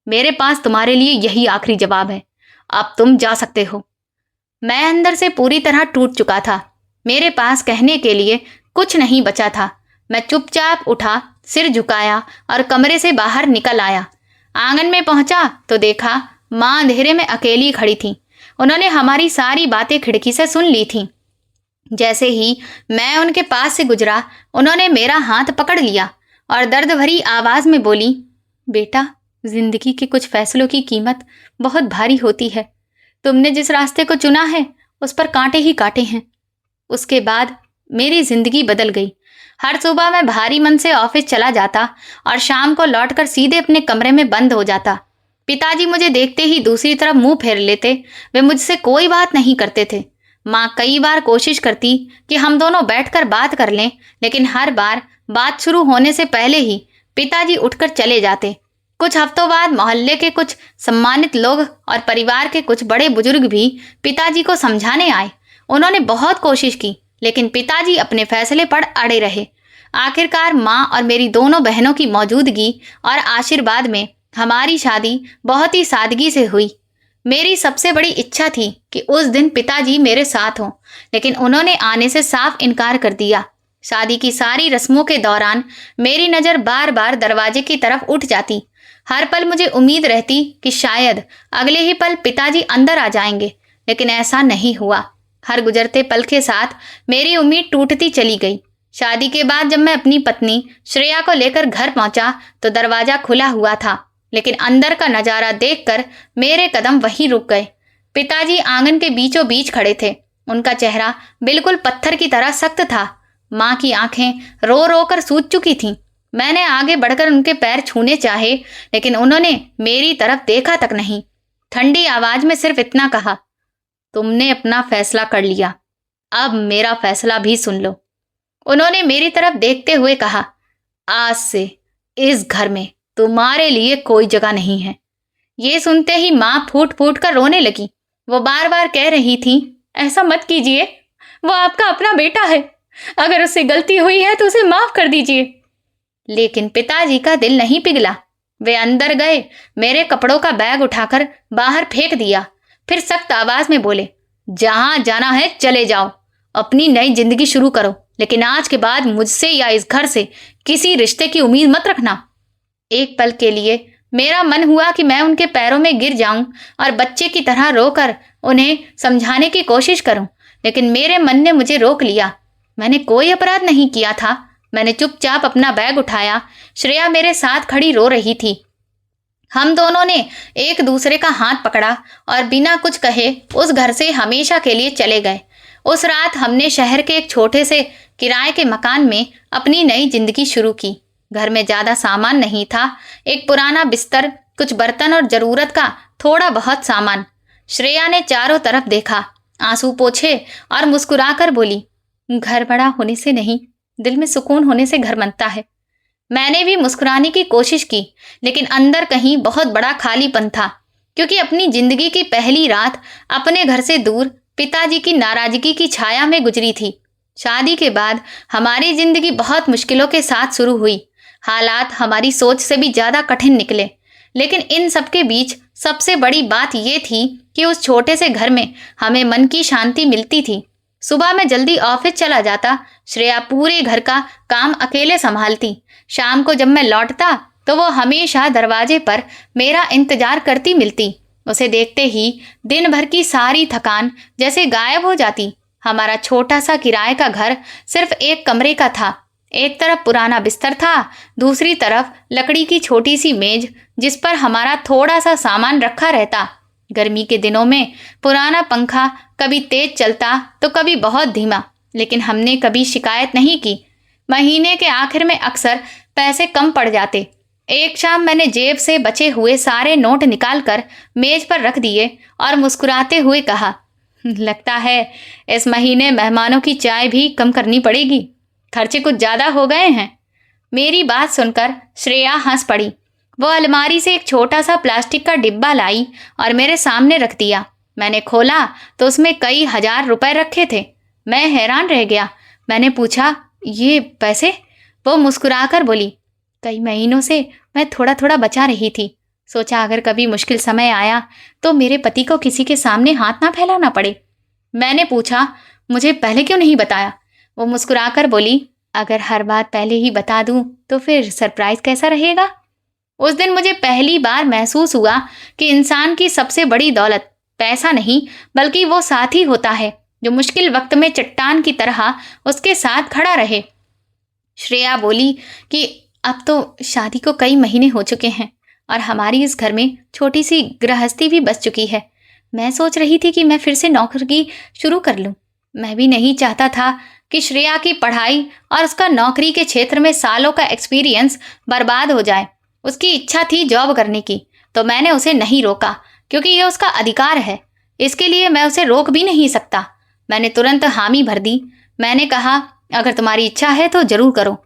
मेरे पास तुम्हारे लिए यही आखिरी जवाब है। अब तुम जा सकते हो। मैं अंदर से पूरी तरह टूट चुका था। मेरे पास कहने के लिए कुछ नहीं बचा था। मैं चुपचाप उठा, सिर झुकाया और कमरे से बाहर निकल आया। आंगन में पहुंचा तो देखा माँ अंधेरे में अकेली खड़ी थी। उन्होंने हमारी सारी बातें खिड़की से सुन ली थी। जैसे ही मैं उनके पास से गुजरा, उन्होंने मेरा हाथ पकड़ लिया और दर्द भरी आवाज में बोली, बेटा, जिंदगी के कुछ फैसलों की कीमत बहुत भारी होती है। तुमने जिस रास्ते को चुना है उस पर कांटे ही कांटे हैं। उसके बाद मेरी जिंदगी बदल गई। हर सुबह मैं भारी मन से ऑफिस चला जाता और शाम को लौटकर सीधे अपने कमरे में बंद हो जाता। पिताजी मुझे देखते ही दूसरी तरफ मुंह फेर लेते। वे मुझसे कोई बात नहीं करते थे। माँ कई बार कोशिश करती कि हम दोनों बैठकर बात कर लें, लेकिन हर बार बात शुरू होने से पहले ही पिताजी उठकर चले जाते। कुछ हफ्तों बाद मोहल्ले के कुछ सम्मानित लोग और परिवार के कुछ बड़े बुजुर्ग भी पिताजी को समझाने आए। उन्होंने बहुत कोशिश की, लेकिन पिताजी अपने फैसले पर अड़े रहे। आखिरकार माँ और मेरी दोनों बहनों की मौजूदगी और आशीर्वाद में हमारी शादी बहुत ही सादगी से हुई। मेरी सबसे बड़ी इच्छा थी कि उस दिन पिताजी मेरे साथ हों, लेकिन उन्होंने आने से साफ इनकार कर दिया। शादी की सारी रस्मों के दौरान मेरी नज़र बार बार दरवाजे की तरफ उठ जाती। हर पल मुझे उम्मीद रहती कि शायद अगले ही पल पिताजी अंदर आ जाएंगे, लेकिन ऐसा नहीं हुआ। हर गुजरते पल के साथ मेरी उम्मीद टूटती चली गई। शादी के बाद जब मैं अपनी पत्नी श्रेया को लेकर घर पहुंचा तो दरवाजा खुला हुआ था, लेकिन अंदर का नजारा देखकर मेरे कदम वहीं रुक गए। पिताजी आंगन के बीचों बीच खड़े थे। उनका चेहरा बिल्कुल पत्थर की तरह सख्त था। माँ की आंखें रो रो कर सूज चुकी थीं। मैंने आगे बढ़कर उनके पैर छूने चाहे, लेकिन उन्होंने मेरी तरफ देखा तक नहीं। ठंडी आवाज में सिर्फ इतना कहा, तुमने अपना फैसला कर लिया, अब मेरा फैसला भी सुन लो। उन्होंने मेरी तरफ देखते हुए कहा, आज से इस घर में तुम्हारे लिए कोई जगह नहीं है। ये सुनते ही माँ फूट फूट कर रोने लगी। वो बार बार कह रही थी, ऐसा मत कीजिए, वो आपका अपना बेटा है, अगर उससे गलती हुई है तो उसे माफ कर दीजिए। लेकिन पिताजी का दिल नहीं पिघला। वे अंदर गए, मेरे कपड़ों का बैग उठाकर बाहर फेंक दिया, फिर सख्त आवाज में बोले, जहां जाना है चले जाओ, अपनी नई जिंदगी शुरू करो, लेकिन आज के बाद मुझसे या इस घर से किसी रिश्ते की उम्मीद मत रखना। एक पल के लिए मेरा मन हुआ कि मैं उनके पैरों में गिर जाऊं और बच्चे की तरह रोकर उन्हें समझाने की कोशिश करूं, लेकिन मेरे मन ने मुझे रोक लिया। मैंने कोई अपराध नहीं किया था। मैंने चुपचाप अपना बैग उठाया। श्रेया मेरे साथ खड़ी रो रही थी। हम दोनों ने एक दूसरे का हाथ पकड़ा और बिना कुछ कहे उस घर से हमेशा के लिए चले गए। उस रात हमने शहर के एक छोटे से किराए के मकान में अपनी नई जिंदगी शुरू की। घर में ज्यादा सामान नहीं था, एक पुराना बिस्तर, कुछ बर्तन और जरूरत का थोड़ा बहुत सामान। श्रेया ने चारों तरफ देखा, आंसू पोंछे और मुस्कुराकर बोली, घर बड़ा होने से नहीं, दिल में सुकून होने से घर बनता है। मैंने भी मुस्कुराने की कोशिश की, लेकिन अंदर कहीं बहुत बड़ा खालीपन था, क्योंकि अपनी जिंदगी की पहली रात अपने घर से दूर पिताजी की नाराजगी की छाया में गुजरी थी। शादी के बाद हमारी जिंदगी बहुत मुश्किलों के साथ शुरू हुई। हालात हमारी सोच से भी ज्यादा कठिन निकले, लेकिन इन सबके बीच सबसे बड़ी बात यह थी कि उस छोटे से घर में हमें मन की शांति मिलती थी। सुबह मैं जल्दी ऑफिस चला जाता, श्रेया पूरे घर का काम अकेले संभालती। शाम को जब मैं लौटता तो वो हमेशा दरवाजे पर मेरा इंतजार करती मिलती। उसे देखते ही दिन भर की सारी थकान जैसे गायब हो जाती। हमारा छोटा सा किराए का घर सिर्फ एक कमरे का था। एक तरफ पुराना बिस्तर था, दूसरी तरफ लकड़ी की छोटी सी मेज जिस पर हमारा थोड़ा सा सामान रखा रहता। गर्मी के दिनों में पुराना पंखा कभी तेज चलता तो कभी बहुत धीमा, लेकिन हमने कभी शिकायत नहीं की। महीने के आखिर में अक्सर पैसे कम पड़ जाते। एक शाम मैंने जेब से बचे हुए सारे नोट निकालकर मेज पर रख दिए और मुस्कुराते हुए कहा, लगता है इस महीने मेहमानों की चाय भी कम करनी पड़ेगी, खर्चे कुछ ज्यादा हो गए हैं। मेरी बात सुनकर श्रेया हंस पड़ी। वो अलमारी से एक छोटा सा प्लास्टिक का डिब्बा लाई और मेरे सामने रख दिया। मैंने खोला तो उसमें कई हजार रुपए रखे थे। मैं हैरान रह गया। मैंने पूछा, ये पैसे? वो मुस्कुराकर बोली, कई महीनों से मैं थोड़ा थोड़ा बचा रही थी, सोचा अगर कभी मुश्किल समय आया तो मेरे पति को किसी के सामने हाथ ना फैलाना पड़े। मैंने पूछा, मुझे पहले क्यों नहीं बताया? वो मुस्कुराकर बोली, अगर हर बात पहले ही बता दूं तो फिर सरप्राइज कैसा रहेगा? उस दिन मुझे पहली बार महसूस हुआ कि इंसान की सबसे बड़ी दौलत पैसा नहीं बल्कि वो साथी होता है जो मुश्किल वक्त में चट्टान की तरह उसके साथ खड़ा रहे। श्रेया बोली कि अब तो शादी को कई महीने हो चुके हैं और हमारी इस घर में छोटी सी गृहस्थी भी बस चुकी है। मैं सोच रही थी कि मैं फिर से नौकरी शुरू कर लूं। मैं भी नहीं चाहता था कि श्रेया की पढ़ाई और उसका नौकरी के क्षेत्र में सालों का एक्सपीरियंस बर्बाद हो जाए। उसकी इच्छा थी जॉब करने की, तो मैंने उसे नहीं रोका क्योंकि यह उसका अधिकार है। इसके लिए मैं उसे रोक भी नहीं सकता। मैंने तुरंत हामी भर दी। मैंने कहा, अगर तुम्हारी इच्छा है तो जरूर करो।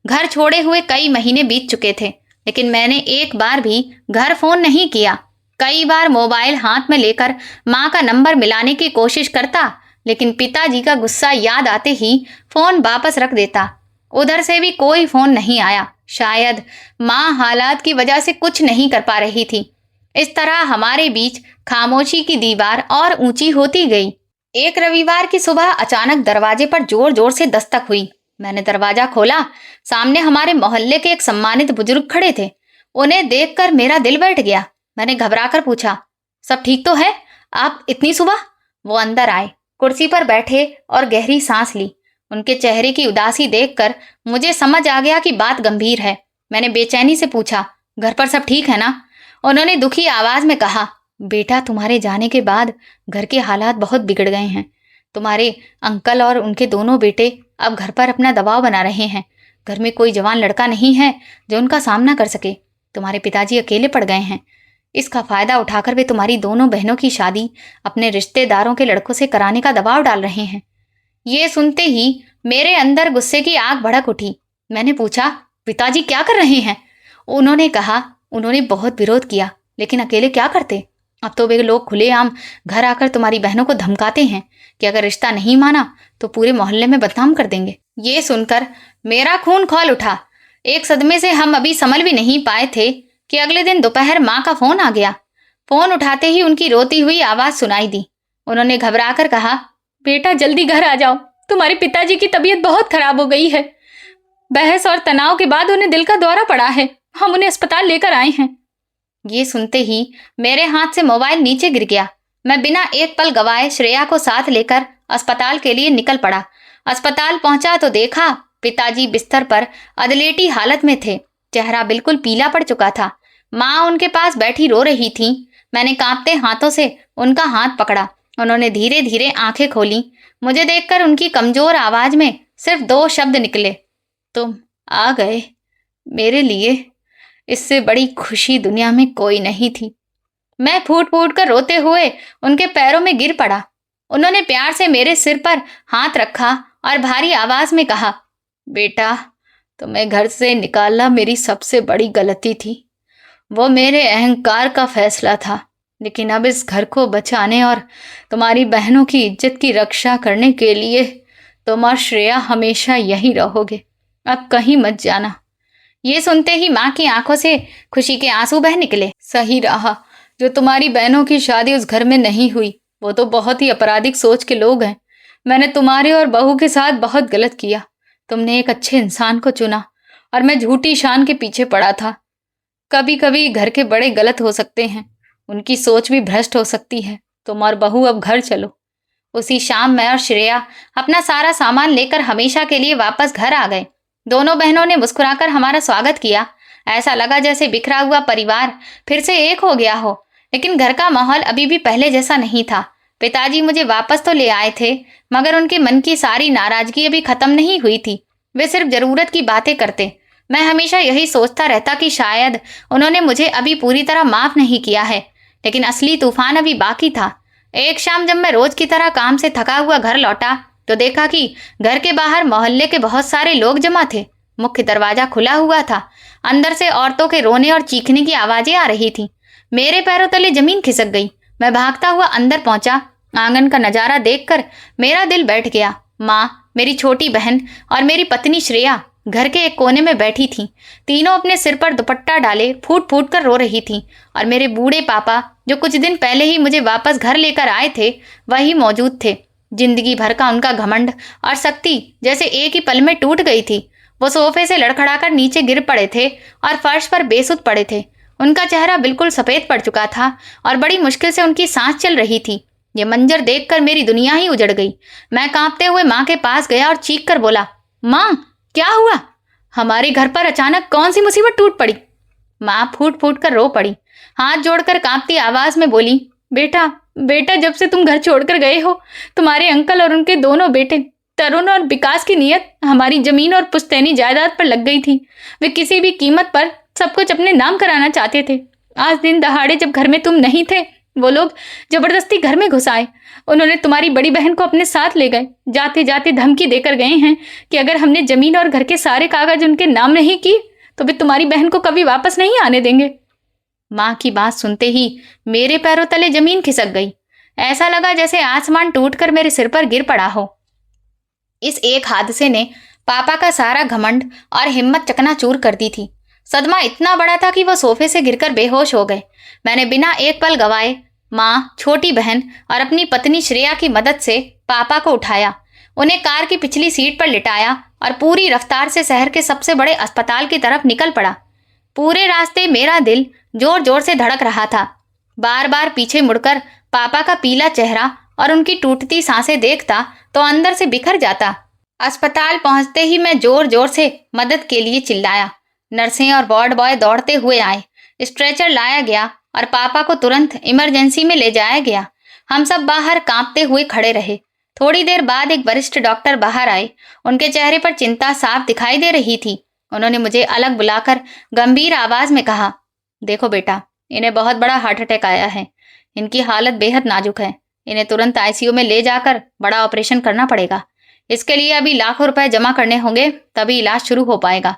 घर छोड़े हुए कई महीने बीत चुके थे, लेकिन मैंने एक बार भी घर फोन नहीं किया। कई बार मोबाइल हाथ में लेकर माँ का नंबर मिलाने की कोशिश करता, लेकिन पिताजी का गुस्सा याद आते ही फोन वापस रख देता। उधर से भी कोई फोन नहीं आया। शायद माँ हालात की वजह से कुछ नहीं कर पा रही थी। इस तरह हमारे बीच खामोशी की दीवार और ऊंची होती गई। एक रविवार की सुबह अचानक दरवाजे पर जोर जोर से दस्तक हुई। मैंने दरवाजा खोला। सामने हमारे मोहल्ले के एक सम्मानित बुजुर्ग खड़े थे। उन्हें देखकर मेरा दिल बैठ गया। मैंने घबराकर पूछा, सब ठीक तो है? आप इतनी सुबह? वो अंदर आए, कुर्सी पर बैठे और गहरी सांस ली। उनके चेहरे की उदासी देखकर मुझे समझ आ गया कि बात गंभीर है। मैंने बेचैनी से पूछा, घर पर सब ठीक है ना? उन्होंने दुखी आवाज में कहा, बेटा, तुम्हारे जाने के बाद घर के हालात बहुत बिगड़ गए हैं। तुम्हारे अंकल और उनके दोनों बेटे अब घर पर अपना दबाव बना रहे हैं। घर में कोई जवान लड़का नहीं है जो उनका सामना कर सके। तुम्हारे पिताजी अकेले पड़ गए हैं। इसका फायदा उठाकर वे तुम्हारी दोनों बहनों की शादी अपने रिश्तेदारों के लड़कों से कराने का दबाव डाल रहे हैं। ये सुनते ही मेरे अंदर गुस्से की आग भड़क उठी। मैंने पूछा, पिताजी क्या कर रहे हैं? उन्होंने कहा, उन्होंने बहुत विरोध किया, लेकिन अकेले क्या करते। अब तो वे लोग खुलेआम घर आकर तुम्हारी बहनों को धमकाते हैं कि अगर रिश्ता नहीं माना तो पूरे मोहल्ले में बदनाम कर देंगे। ये सुनकर मेरा खून खौल उठा। एक सदमे से हम अभी संभल भी नहीं पाए थे कि अगले दिन दोपहर माँ का फोन आ गया। फोन उठाते ही उनकी रोती हुई आवाज सुनाई दी। उन्होंने घबराकर कहा, बेटा जल्दी घर आ जाओ, तुम्हारे पिताजी की तबीयत बहुत खराब हो गई है। बहस और तनाव के बाद उन्हें दिल का दौरा पड़ा है, हम उन्हें अस्पताल लेकर आए हैं। ये सुनते ही मेरे हाथ से मोबाइल नीचे गिर गया। मैं बिना एक पल गवाए श्रेया को साथ लेकर अस्पताल के लिए निकल पड़ा। अस्पताल पहुंचा तो देखा पिताजी बिस्तर पर अधलेटी हालत में थे। चेहरा बिल्कुल पीला पड़ चुका था। माँ उनके पास बैठी रो रही थी। मैंने कांपते हाथों से उनका हाथ पकड़ा। उन्होंने धीरे धीरे आंखें खोली। मुझे देखकर उनकी कमजोर आवाज में सिर्फ 2 शब्द निकले, तुम आ गए। मेरे लिए इससे बड़ी खुशी दुनिया में कोई नहीं थी। मैं फूट फूट कर रोते हुए उनके पैरों में गिर पड़ा। उन्होंने प्यार से मेरे सिर पर हाथ रखा और भारी आवाज में कहा, बेटा तुम्हें घर से निकालना मेरी सबसे बड़ी गलती थी। वो मेरे अहंकार का फैसला था, लेकिन अब इस घर को बचाने और तुम्हारी बहनों की इज्जत की रक्षा करने के लिए तुम और श्रेया हमेशा यहीं रहोगे। अब कहीं मत जाना। ये सुनते ही माँ की आंखों से खुशी के आंसू बह निकले। सही रहा, जो तुम्हारी बहनों की शादी उस घर में नहीं हुई वो तो बहुत ही आपराधिक सोच के लोग हैं। मैंने तुम्हारे और बहू के साथ बहुत गलत किया। तुमने एक अच्छे इंसान को चुना और मैं झूठी शान के पीछे पड़ा था। कभी कभी घर के बड़े गलत हो सकते हैं, उनकी सोच भी भ्रष्ट हो सकती है। तुम और बहू अब घर चलो। उसी शाम मैं और श्रेया अपना सारा सामान लेकर हमेशा के लिए वापस घर आ गए। दोनों बहनों ने मुस्कुराकर हमारा स्वागत किया। ऐसा लगा जैसे बिखरा हुआ परिवार फिर से एक हो गया हो। लेकिन घर का माहौल अभी भी पहले जैसा नहीं था। पिताजी मुझे वापस तो ले आए थे, मगर उनके मन की सारी नाराजगी अभी खत्म नहीं हुई थी। वे सिर्फ जरूरत की बातें करते। मैं हमेशा यही सोचता रहता कि शायद उन्होंने मुझे अभी पूरी तरह माफ नहीं किया है, लेकिन असली तूफान अभी बाकी था। एक शाम जब मैं रोज की तरह काम से थका हुआ घर लौटा तो देखा कि घर के बाहर मोहल्ले के बहुत सारे लोग जमा थे। मुख्य दरवाजा खुला हुआ था। अंदर से औरतों के रोने और चीखने की आवाजें आ रही थी। मेरे पैरों तले जमीन खिसक गई। मैं भागता हुआ अंदर पहुंचा। आंगन का नजारा देखकर मेरा दिल बैठ गया। माँ, मेरी छोटी बहन और मेरी पत्नी श्रेया घर के एक कोने में बैठी थीं। तीनों अपने सिर पर दुपट्टा डाले फूट फूट कर रो रही थीं। और मेरे बूढ़े पापा, जो कुछ दिन पहले ही मुझे वापस घर लेकर आए थे, वही मौजूद थे। जिंदगी भर का उनका घमंड और शक्ति जैसे एक ही पल में टूट गई थी। वो सोफे से लड़खड़ाकर नीचे गिर पड़े थे और फर्श पर बेसुध पड़े थे। उनका चेहरा बिल्कुल सफेद पड़ चुका था और बड़ी मुश्किल से उनकी सांस चल रही थी। ये मंजर देखकर मेरी दुनिया ही उजड़ गई। मैं कांपते हुए माँ के पास गया और चीख कर बोला, माँ क्या हुआ? हमारे घर पर अचानक कौन सी मुसीबत टूट पड़ी? माँ फूट फूट कर रो पड़ी। हाथ जोड़कर कांपती आवाज में बोली, बेटा बेटा जब से तुम घर छोड़कर गए हो, तुम्हारे अंकल और उनके दोनों बेटे तरुण और विकास की नीयत हमारी जमीन और पुश्तैनी जायदाद पर लग गई थी। वे किसी भी कीमत पर सब कुछ अपने नाम कराना चाहते थे। आज दिन दहाड़े जब घर में तुम नहीं थे, वो लोग जबरदस्ती घर में घुस आए। उन्होंने तुम्हारी बड़ी बहन को अपने साथ ले गए। जाते जाते धमकी देकर गए हैं कि अगर हमने जमीन और घर के सारे कागज उनके नाम नहीं किए तो वे तुम्हारी बहन को कभी वापस नहीं आने देंगे। माँ की बात सुनते ही मेरे पैरों तले जमीन खिसक गई। ऐसा लगा जैसे आसमान टूटकर मेरे सिर पर गिर पड़ा हो। इस एक हादसे ने पापा का सारा घमंड और हिम्मत चकनाचूर कर दी थी। सदमा इतना बड़ा था कि वो सोफे से गिरकर बेहोश हो गए। मैंने बिना एक पल गवाए माँ, छोटी बहन और अपनी पत्नी श्रेया की मदद से पापा को उठाया। उन्हें कार की पिछली सीट पर लिटाया और पूरी रफ्तार से शहर के सबसे बड़े अस्पताल की तरफ निकल पड़ा। पूरे रास्ते मेरा दिल जोर जोर से धड़क रहा था। बार बार पीछे मुड़कर पापा का पीला चेहरा और उनकी टूटती सांसें देखता तो अंदर से बिखर जाता। अस्पताल पहुंचते ही मैं जोर जोर से मदद के लिए चिल्लाया। नर्सें और वार्ड बॉय दौड़ते हुए आए। स्ट्रेचर लाया गया और पापा को तुरंत इमरजेंसी में ले जाया गया। हम सब बाहर कांपते हुए खड़े रहे। थोड़ी देर बाद एक वरिष्ठ डॉक्टर बाहर आए। उनके चेहरे पर चिंता साफ दिखाई दे रही थी। उन्होंने मुझे अलग बुलाकर गंभीर आवाज में कहा, देखो बेटा, इन्हें बहुत बड़ा हार्ट अटैक आया है। इनकी हालत बेहद नाजुक है। इन्हें तुरंत आईसीयू में ले जाकर बड़ा ऑपरेशन करना पड़ेगा। इसके लिए अभी लाखों रुपए जमा करने होंगे, तभी इलाज शुरू हो पाएगा।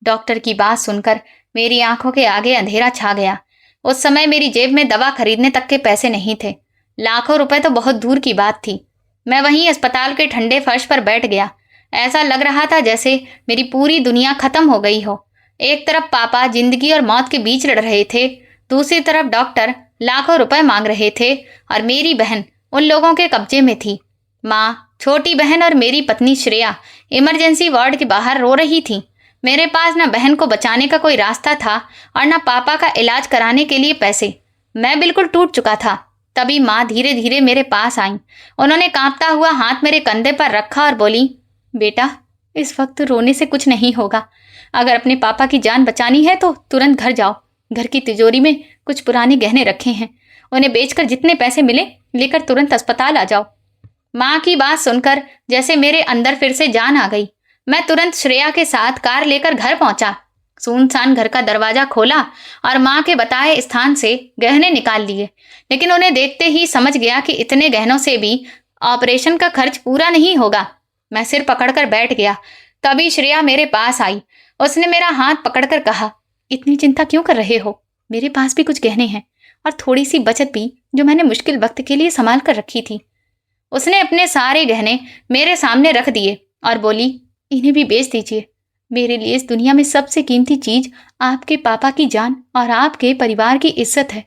डॉक्टर की बात सुनकर मेरी आंखों के आगे अंधेरा छा गया। उस समय मेरी जेब में दवा खरीदने तक के पैसे नहीं थे। लाखों रुपए तो बहुत दूर की बात थी। मैं वहीं अस्पताल के ठंडे फर्श पर बैठ गया। ऐसा लग रहा था जैसे मेरी पूरी दुनिया खत्म हो गई हो। एक तरफ पापा जिंदगी और मौत के बीच लड़ रहे थे, दूसरी तरफ डॉक्टर लाखों रुपए मांग रहे थे और मेरी बहन उन लोगों के कब्जे में थी। माँ, छोटी बहन और मेरी पत्नी श्रेया इमरजेंसी वार्ड के बाहर रो रही थी। मेरे पास न बहन को बचाने का कोई रास्ता था और न पापा का इलाज कराने के लिए पैसे। मैं बिल्कुल टूट चुका था। तभी माँ धीरे धीरे मेरे पास आई। उन्होंने कांपता हुआ हाथ मेरे कंधे पर रखा और बोली, बेटा, इस वक्त रोने से कुछ नहीं होगा। अगर अपने पापा की जान बचानी है तो तुरंत घर जाओ। घर की तिजोरी में कुछ पुराने गहने रखे हैं, उन्हें बेचकर जितने पैसे मिले लेकर तुरंत अस्पताल आ जाओ। माँ की बात सुनकर जैसे मेरे अंदर फिर से जान आ गई। मैं तुरंत श्रेया के साथ कार लेकर घर पहुंचा। सुनसान घर का दरवाजा खोला और माँ के बताए स्थान से गहने निकाल लिए, लेकिन उन्हें देखते ही समझ गया कि इतने गहनों से भी ऑपरेशन का खर्च पूरा नहीं होगा। मैं सिर पकड़कर बैठ गया। तभी श्रेया मेरे पास आई। उसने मेरा हाथ पकड़कर कहा, इतनी चिंता क्यों कर रहे हो? मेरे पास भी कुछ गहने हैं और थोड़ी सी बचत भी, जो मैंने मुश्किल वक्त के लिए संभाल कर रखी थी। उसने अपने सारे गहने मेरे सामने रख दिए और बोली, इन्हें भी बेच दीजिए। मेरे लिए इस दुनिया में सबसे कीमती चीज आपके पापा की जान और आपके परिवार की इज्जत है।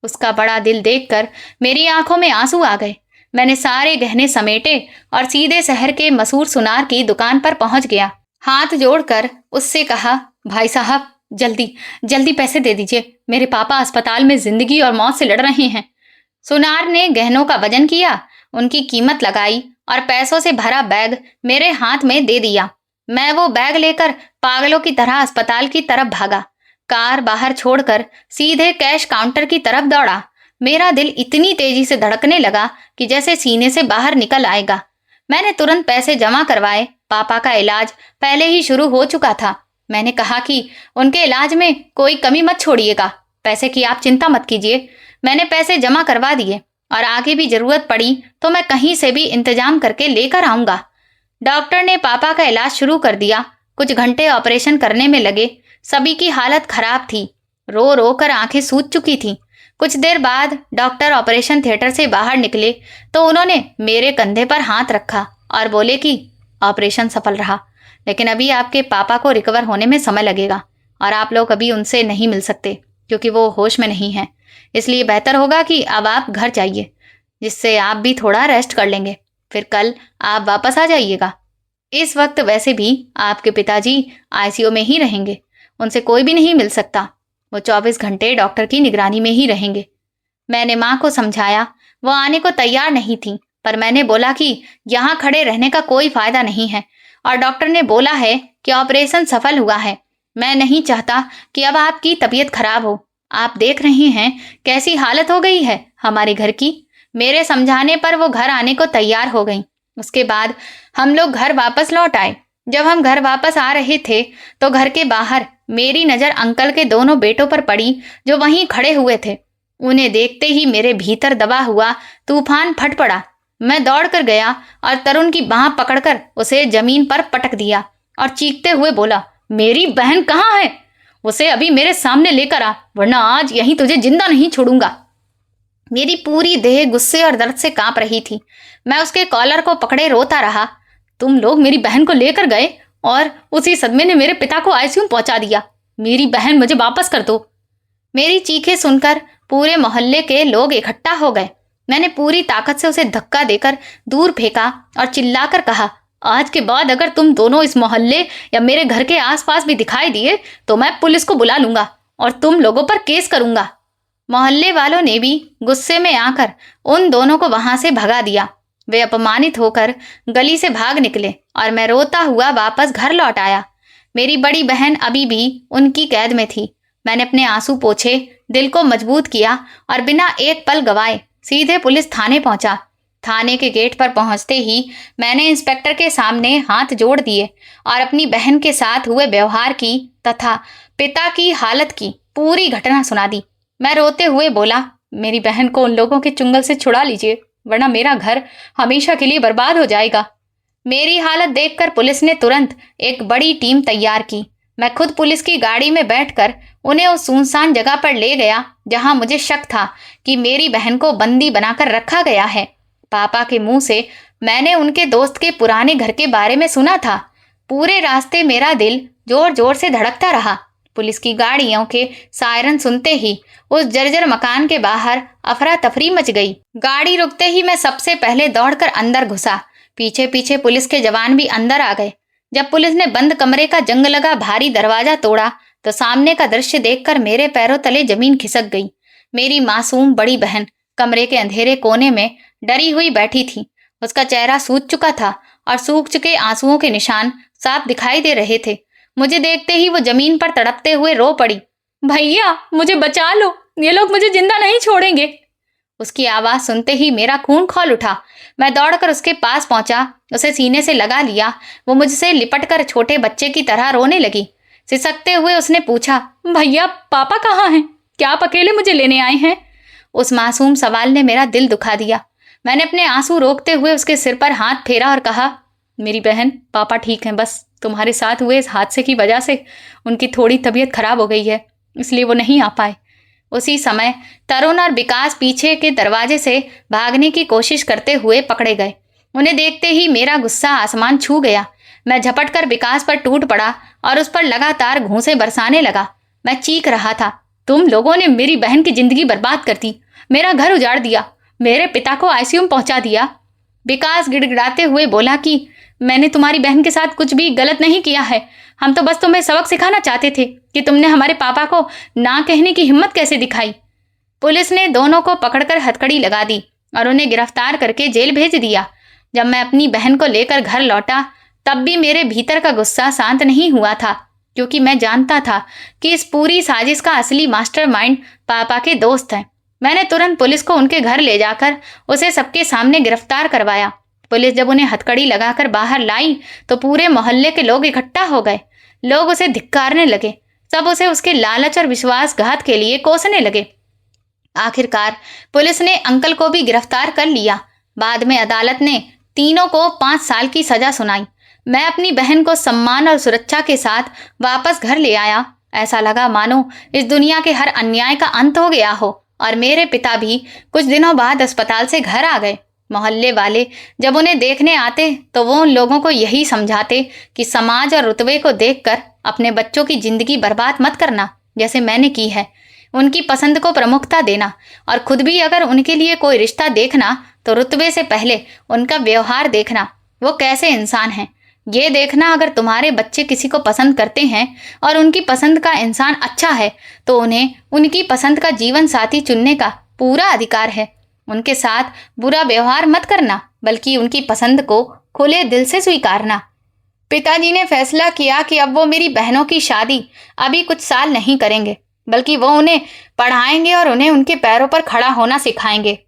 उसका बड़ा दिल देखकर मेरी आंखों में आंसू आ गए। मैंने सारे गहने समेटे और सीधे शहर के मशहूर सुनार की दुकान पर पहुंच गया। हाथ जोड़कर उससे कहा, भाई साहब, जल्दी जल्दी पैसे दे दीजिए। मेरे पापा अस्पताल में जिंदगी और मौत से लड़ रहे हैं। सुनार ने गहनों का वजन किया, उनकी कीमत लगाई और पैसों से भरा बैग मेरे हाथ में दे दिया। मैं वो बैग लेकर पागलों की तरह अस्पताल की तरफ भागा। कार बाहर छोड़कर सीधे कैश काउंटर की तरफ दौड़ा। मेरा दिल इतनी तेजी से धड़कने लगा कि जैसे सीने से बाहर निकल आएगा। मैंने तुरंत पैसे जमा करवाए। पापा का इलाज पहले ही शुरू हो चुका था। मैंने कहा कि उनके इलाज में कोई कमी मत छोड़िएगा। पैसे की आप चिंता मत कीजिए। मैंने पैसे जमा करवा दिए और आगे भी जरूरत पड़ी तो मैं कहीं से भी इंतजाम करके लेकर आऊंगा। डॉक्टर ने पापा का इलाज शुरू कर दिया। कुछ घंटे ऑपरेशन करने में लगे। सभी की हालत खराब थी। रो रो कर आंखें सूज चुकी थीं। कुछ देर बाद डॉक्टर ऑपरेशन थिएटर से बाहर निकले तो उन्होंने मेरे कंधे पर हाथ रखा और बोले कि ऑपरेशन सफल रहा, लेकिन अभी आपके पापा को रिकवर होने में समय लगेगा और आप लोग अभी उनसे नहीं मिल सकते क्योंकि वो होश में नहीं है। इसलिए बेहतर होगा कि अब आप घर जाइए, जिससे आप भी थोड़ा रेस्ट कर लेंगे। फिर कल आप वापस आ जाइएगा। इस वक्त वैसे भी आपके पिताजी आईसीयू में ही रहेंगे, उनसे कोई भी नहीं मिल सकता। वो 24 घंटे डॉक्टर की निगरानी में ही रहेंगे। मैंने माँ को समझाया। वो आने को तैयार नहीं थी, पर मैंने बोला कि यहाँ खड़े रहने का कोई फायदा नहीं है और डॉक्टर ने बोला है कि ऑपरेशन सफल हुआ है। मैं नहीं चाहता कि अब आपकी तबीयत खराब हो। आप देख रहे हैं कैसी हालत हो गई है हमारे घर की। मेरे समझाने पर वो घर आने को तैयार हो गई। उसके बाद हम लोग घर वापस लौट आए। जब हम घर वापस आ रहे थे तो घर के बाहर मेरी नज़र अंकल के दोनों बेटों पर पड़ी जो वहीं खड़े हुए थे। उन्हें देखते ही मेरे भीतर दबा हुआ तूफान फट पड़ा। मैं दौड़ कर गया और तरुण की बांह पकड़कर उसे जमीन पर पटक दिया और चीखते हुए बोला, मेरी बहन कहाँ है? उसे अभी मेरे सामने लेकर आ, वरना आज यहीं तुझे जिंदा नहीं छोड़ूंगा। मेरी पूरी देह गुस्से और दर्द से कांप रही थी। मैं उसके कॉलर को पकड़े रोता रहा। तुम लोग मेरी बहन को लेकर गए और उसी सदमे ने मेरे पिता को आईसीयू में पहुंचा दिया। मेरी बहन मुझे वापस कर दो। मेरी चीखें सुनकर पूरे मोहल्ले के लोग इकट्ठा हो गए। मैंने पूरी ताकत से उसे धक्का देकर दूर फेंका और चिल्लाकर कहा, आज के बाद अगर तुम दोनों इस मोहल्ले या मेरे घर के आसपास भी दिखाई दिए तो मैं पुलिस को बुला लूंगा और तुम लोगों पर केस करूंगा। मोहल्ले वालों ने भी गुस्से में आकर उन दोनों को वहां से भगा दिया। वे अपमानित होकर गली से भाग निकले और मैं रोता हुआ वापस घर लौट आया। मेरी बड़ी बहन अभी भी उनकी कैद में थी। मैंने अपने आंसू पोंछे, दिल को मजबूत किया और बिना एक पल गवाए सीधे पुलिस थाने पहुंचा। थाने के गेट पर पहुंचते ही मैंने इंस्पेक्टर के सामने हाथ जोड़ दिए और अपनी बहन के साथ हुए व्यवहार की तथा पिता की हालत की पूरी घटना सुना दी। मैं रोते हुए बोला, मेरी बहन को उन लोगों के चुंगल से छुड़ा लीजिए, वरना मेरा घर हमेशा के लिए बर्बाद हो जाएगा। मेरी हालत देखकर पुलिस ने तुरंत एक बड़ी टीम तैयार की। मैं खुद पुलिस की गाड़ी में बैठकर उन्हें उस सुनसान जगह पर ले गया जहां मुझे शक था कि मेरी बहन को बंदी बनाकर रखा गया है। पापा के मुंह से मैंने उनके दोस्त के पुराने घर के बारे में सुना था। पूरे रास्ते मेरा दिल जोर जोर से धड़कता रहा। पुलिस की गाड़ियों के सायरन सुनते ही उस जर्जर मकान के बाहर अफरा तफरी मच गई। गाड़ी रुकते ही मैं सबसे पहले दौड़कर अंदर घुसा। पीछे पीछे पुलिस के जवान भी अंदर आ गए। जब पुलिस ने बंद कमरे का जंग लगा भारी दरवाजा तोड़ा तो सामने का दृश्य देखकर मेरे पैरों तले जमीन खिसक गई। मेरी मासूम बड़ी बहन कमरे के अंधेरे कोने में डरी हुई बैठी थी। उसका चेहरा सूज चुका था और सूख चुके आंसुओं के निशान साफ दिखाई दे रहे थे। मुझे देखते ही वो जमीन पर तड़पते हुए रो पड़ी। भैया, मुझे बचा लो, ये लोग मुझे जिंदा नहीं छोड़ेंगे। उसकी आवाज सुनते ही मेरा खून खौल उठा। मैं दौड़कर उसके पास पहुंचा, उसे सीने से लगा लिया। वो मुझसे लिपटकर छोटे बच्चे की तरह रोने लगी। सिसकते हुए उसने पूछा, भैया पापा कहाँ हैं? क्या आप अकेले मुझे लेने आए हैं? उस मासूम सवाल ने मेरा दिल दुखा दिया। मैंने अपने आंसू रोकते हुए उसके सिर पर हाथ फेरा और कहा, मेरी बहन, पापा ठीक हैं, बस तुम्हारे साथ हुए इस हादसे की वजह से उनकी थोड़ी तबीयत खराब हो गई है, इसलिए वो नहीं आ पाए। उसी समय तरुण और विकास पीछे के दरवाजे से भागने की कोशिश करते हुए पकड़े गए। उन्हें देखते ही मेरा गुस्सा आसमान छू गया। मैं झपटकर विकास पर टूट पड़ा और उस पर लगातार घूंसे बरसाने लगा। मैं चीख रहा था, तुम लोगों ने मेरी बहन की जिंदगी बर्बाद कर दी, मेरा घर उजाड़ दिया, मेरे पिता को आईसीयू में पहुंचा दिया। विकास गिड़गिड़ाते हुए बोला कि मैंने तुम्हारी बहन के साथ कुछ भी गलत नहीं किया है। हम तो बस तुम्हें सबक सिखाना चाहते थे कि तुमने हमारे पापा को ना कहने की हिम्मत कैसे दिखाई। पुलिस ने दोनों को पकड़कर हथकड़ी लगा दी और उन्हें गिरफ्तार करके जेल भेज दिया। जब मैं अपनी बहन को लेकर घर लौटा तब भी मेरे भीतर का गुस्सा शांत नहीं हुआ था, क्योंकि मैं जानता था कि इस पूरी साजिश का असली मास्टरमाइंड पापा के दोस्त हैं। मैंने तुरंत पुलिस को उनके घर ले जाकर उसे सबके सामने गिरफ्तार करवाया। पुलिस जब उन्हें हथकड़ी लगाकर बाहर लाई तो पूरे मोहल्ले के लोग इकट्ठा हो गए। लोग उसे धिक्कारने लगे। सब उसे उसके लालच और विश्वासघात के लिए कोसने लगे। आखिरकार पुलिस ने अंकल को भी गिरफ्तार कर लिया। बाद में अदालत ने तीनों को 5 साल की सजा सुनाई। मैं अपनी बहन को सम्मान और सुरक्षा के साथ वापस घर ले आया। ऐसा लगा मानो इस दुनिया के हर अन्याय का अंत हो गया हो। और मेरे पिता भी कुछ दिनों बाद अस्पताल से घर आ गए। मोहल्ले वाले जब उन्हें देखने आते तो वो उन लोगों को यही समझाते कि समाज और रुतबे को देखकर अपने बच्चों की जिंदगी बर्बाद मत करना, जैसे मैंने की है। उनकी पसंद को प्रमुखता देना और खुद भी अगर उनके लिए कोई रिश्ता देखना तो रुतबे से पहले उनका व्यवहार देखना, वो कैसे इंसान हैं। ये देखना अगर तुम्हारे बच्चे किसी को पसंद करते हैं और उनकी पसंद का इंसान अच्छा है तो उन्हें उनकी पसंद का जीवन साथी चुनने का पूरा अधिकार है। उनके साथ बुरा व्यवहार मत करना, बल्कि उनकी पसंद को खुले दिल से स्वीकारना। पिताजी ने फैसला किया कि अब वो मेरी बहनों की शादी अभी कुछ साल नहीं करेंगे, बल्कि वो उन्हें पढ़ाएंगे और उन्हें उनके पैरों पर खड़ा होना सिखाएंगे,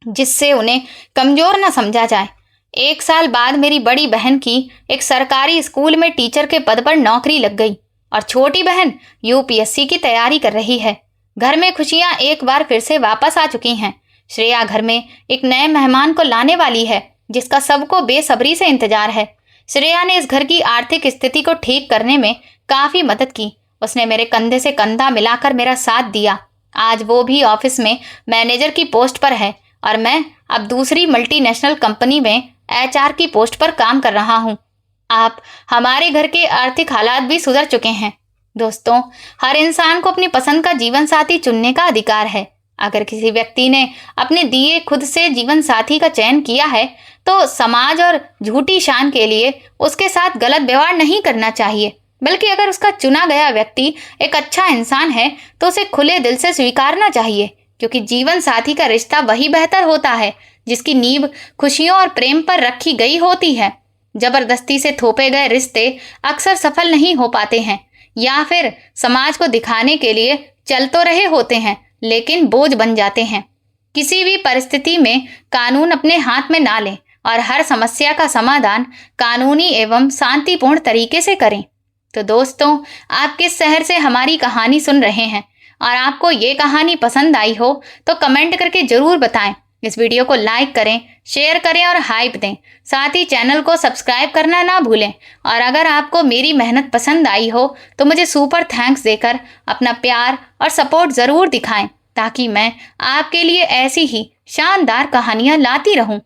जिससे उन्हें कमजोर न समझा जाए। 1 साल बाद मेरी बड़ी बहन की एक सरकारी स्कूल में टीचर के पद पर नौकरी लग गई और छोटी बहन यूपीएससी की तैयारी कर रही है। घर में खुशियां एक बार फिर से वापस आ चुकी हैं। श्रेया घर में एक नए मेहमान को लाने वाली है, जिसका सबको बेसब्री से इंतजार है। श्रेया ने इस घर की आर्थिक स्थिति को ठीक करने में काफी मदद की। उसने मेरे कंधे से कंधा मिलाकर मेरा साथ दिया। आज वो भी ऑफिस में मैनेजर की पोस्ट पर है और मैं अब दूसरी मल्टीनेशनल कंपनी में एचआर की पोस्ट पर काम कर रहा हूँ। आप हमारे घर के आर्थिक हालात भी सुधर चुके हैं। दोस्तों, हर इंसान को अपनी पसंद का जीवन साथी चुनने का अधिकार है। अगर किसी व्यक्ति ने अपने दिए खुद से जीवन साथी का चयन किया है तो समाज और झूठी शान के लिए उसके साथ गलत व्यवहार नहीं करना चाहिए, बल्कि अगर उसका चुना गया व्यक्ति एक अच्छा इंसान है तो उसे खुले दिल से स्वीकारना चाहिए, क्योंकि जीवन साथी का रिश्ता वही बेहतर होता है जिसकी नींव खुशियों और प्रेम पर रखी गई होती है। जबरदस्ती से थोपे गए रिश्ते अक्सर सफल नहीं हो पाते हैं, या फिर समाज को दिखाने के लिए चल तो रहे होते हैं लेकिन बोझ बन जाते हैं। किसी भी परिस्थिति में कानून अपने हाथ में ना लें और हर समस्या का समाधान कानूनी एवं शांतिपूर्ण तरीके से करें। तो दोस्तों, आप किस शहर से हमारी कहानी सुन रहे हैं और आपको ये कहानी पसंद आई हो तो कमेंट करके जरूर बताएं। इस वीडियो को लाइक करें, शेयर करें और हाइप दें। साथ ही चैनल को सब्सक्राइब करना ना भूलें। और अगर आपको मेरी मेहनत पसंद आई हो तो मुझे सुपर थैंक्स देकर अपना प्यार और सपोर्ट ज़रूर दिखाएं, ताकि मैं आपके लिए ऐसी ही शानदार कहानियां लाती रहूं।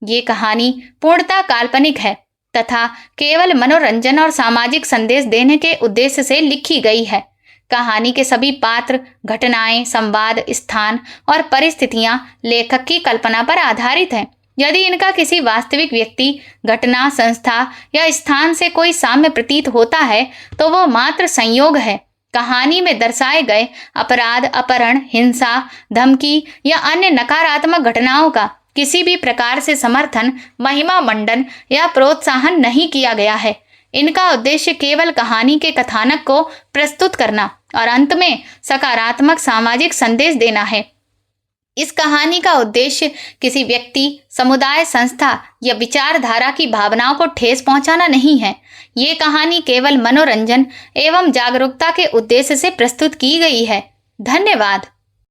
ये कहानी पूर्णतः काल्पनिक है तथा केवल मनोरंजन और सामाजिक संदेश देने के उद्देश्य से लिखी गई है। कहानी के सभी पात्र, घटनाएं, संवाद, स्थान और परिस्थितियां लेखक की कल्पना पर आधारित हैं। यदि इनका किसी वास्तविक व्यक्ति, घटना, संस्था या स्थान से कोई साम्य प्रतीत होता है तो वो मात्र संयोग है। कहानी में दर्शाए गए अपराध, अपहरण, हिंसा, धमकी या अन्य नकारात्मक घटनाओं का किसी भी प्रकार से समर्थन, महिमा मंडन या प्रोत्साहन नहीं किया गया है। इनका उद्देश्य केवल कहानी के कथानक को प्रस्तुत करना और अंत में सकारात्मक सामाजिक संदेश देना है। इस कहानी का उद्देश्य किसी व्यक्ति, समुदाय, संस्था या विचारधारा की भावनाओं को ठेस पहुंचाना नहीं है। ये कहानी केवल मनोरंजन एवं जागरूकता के उद्देश्य से प्रस्तुत की गई है। धन्यवाद।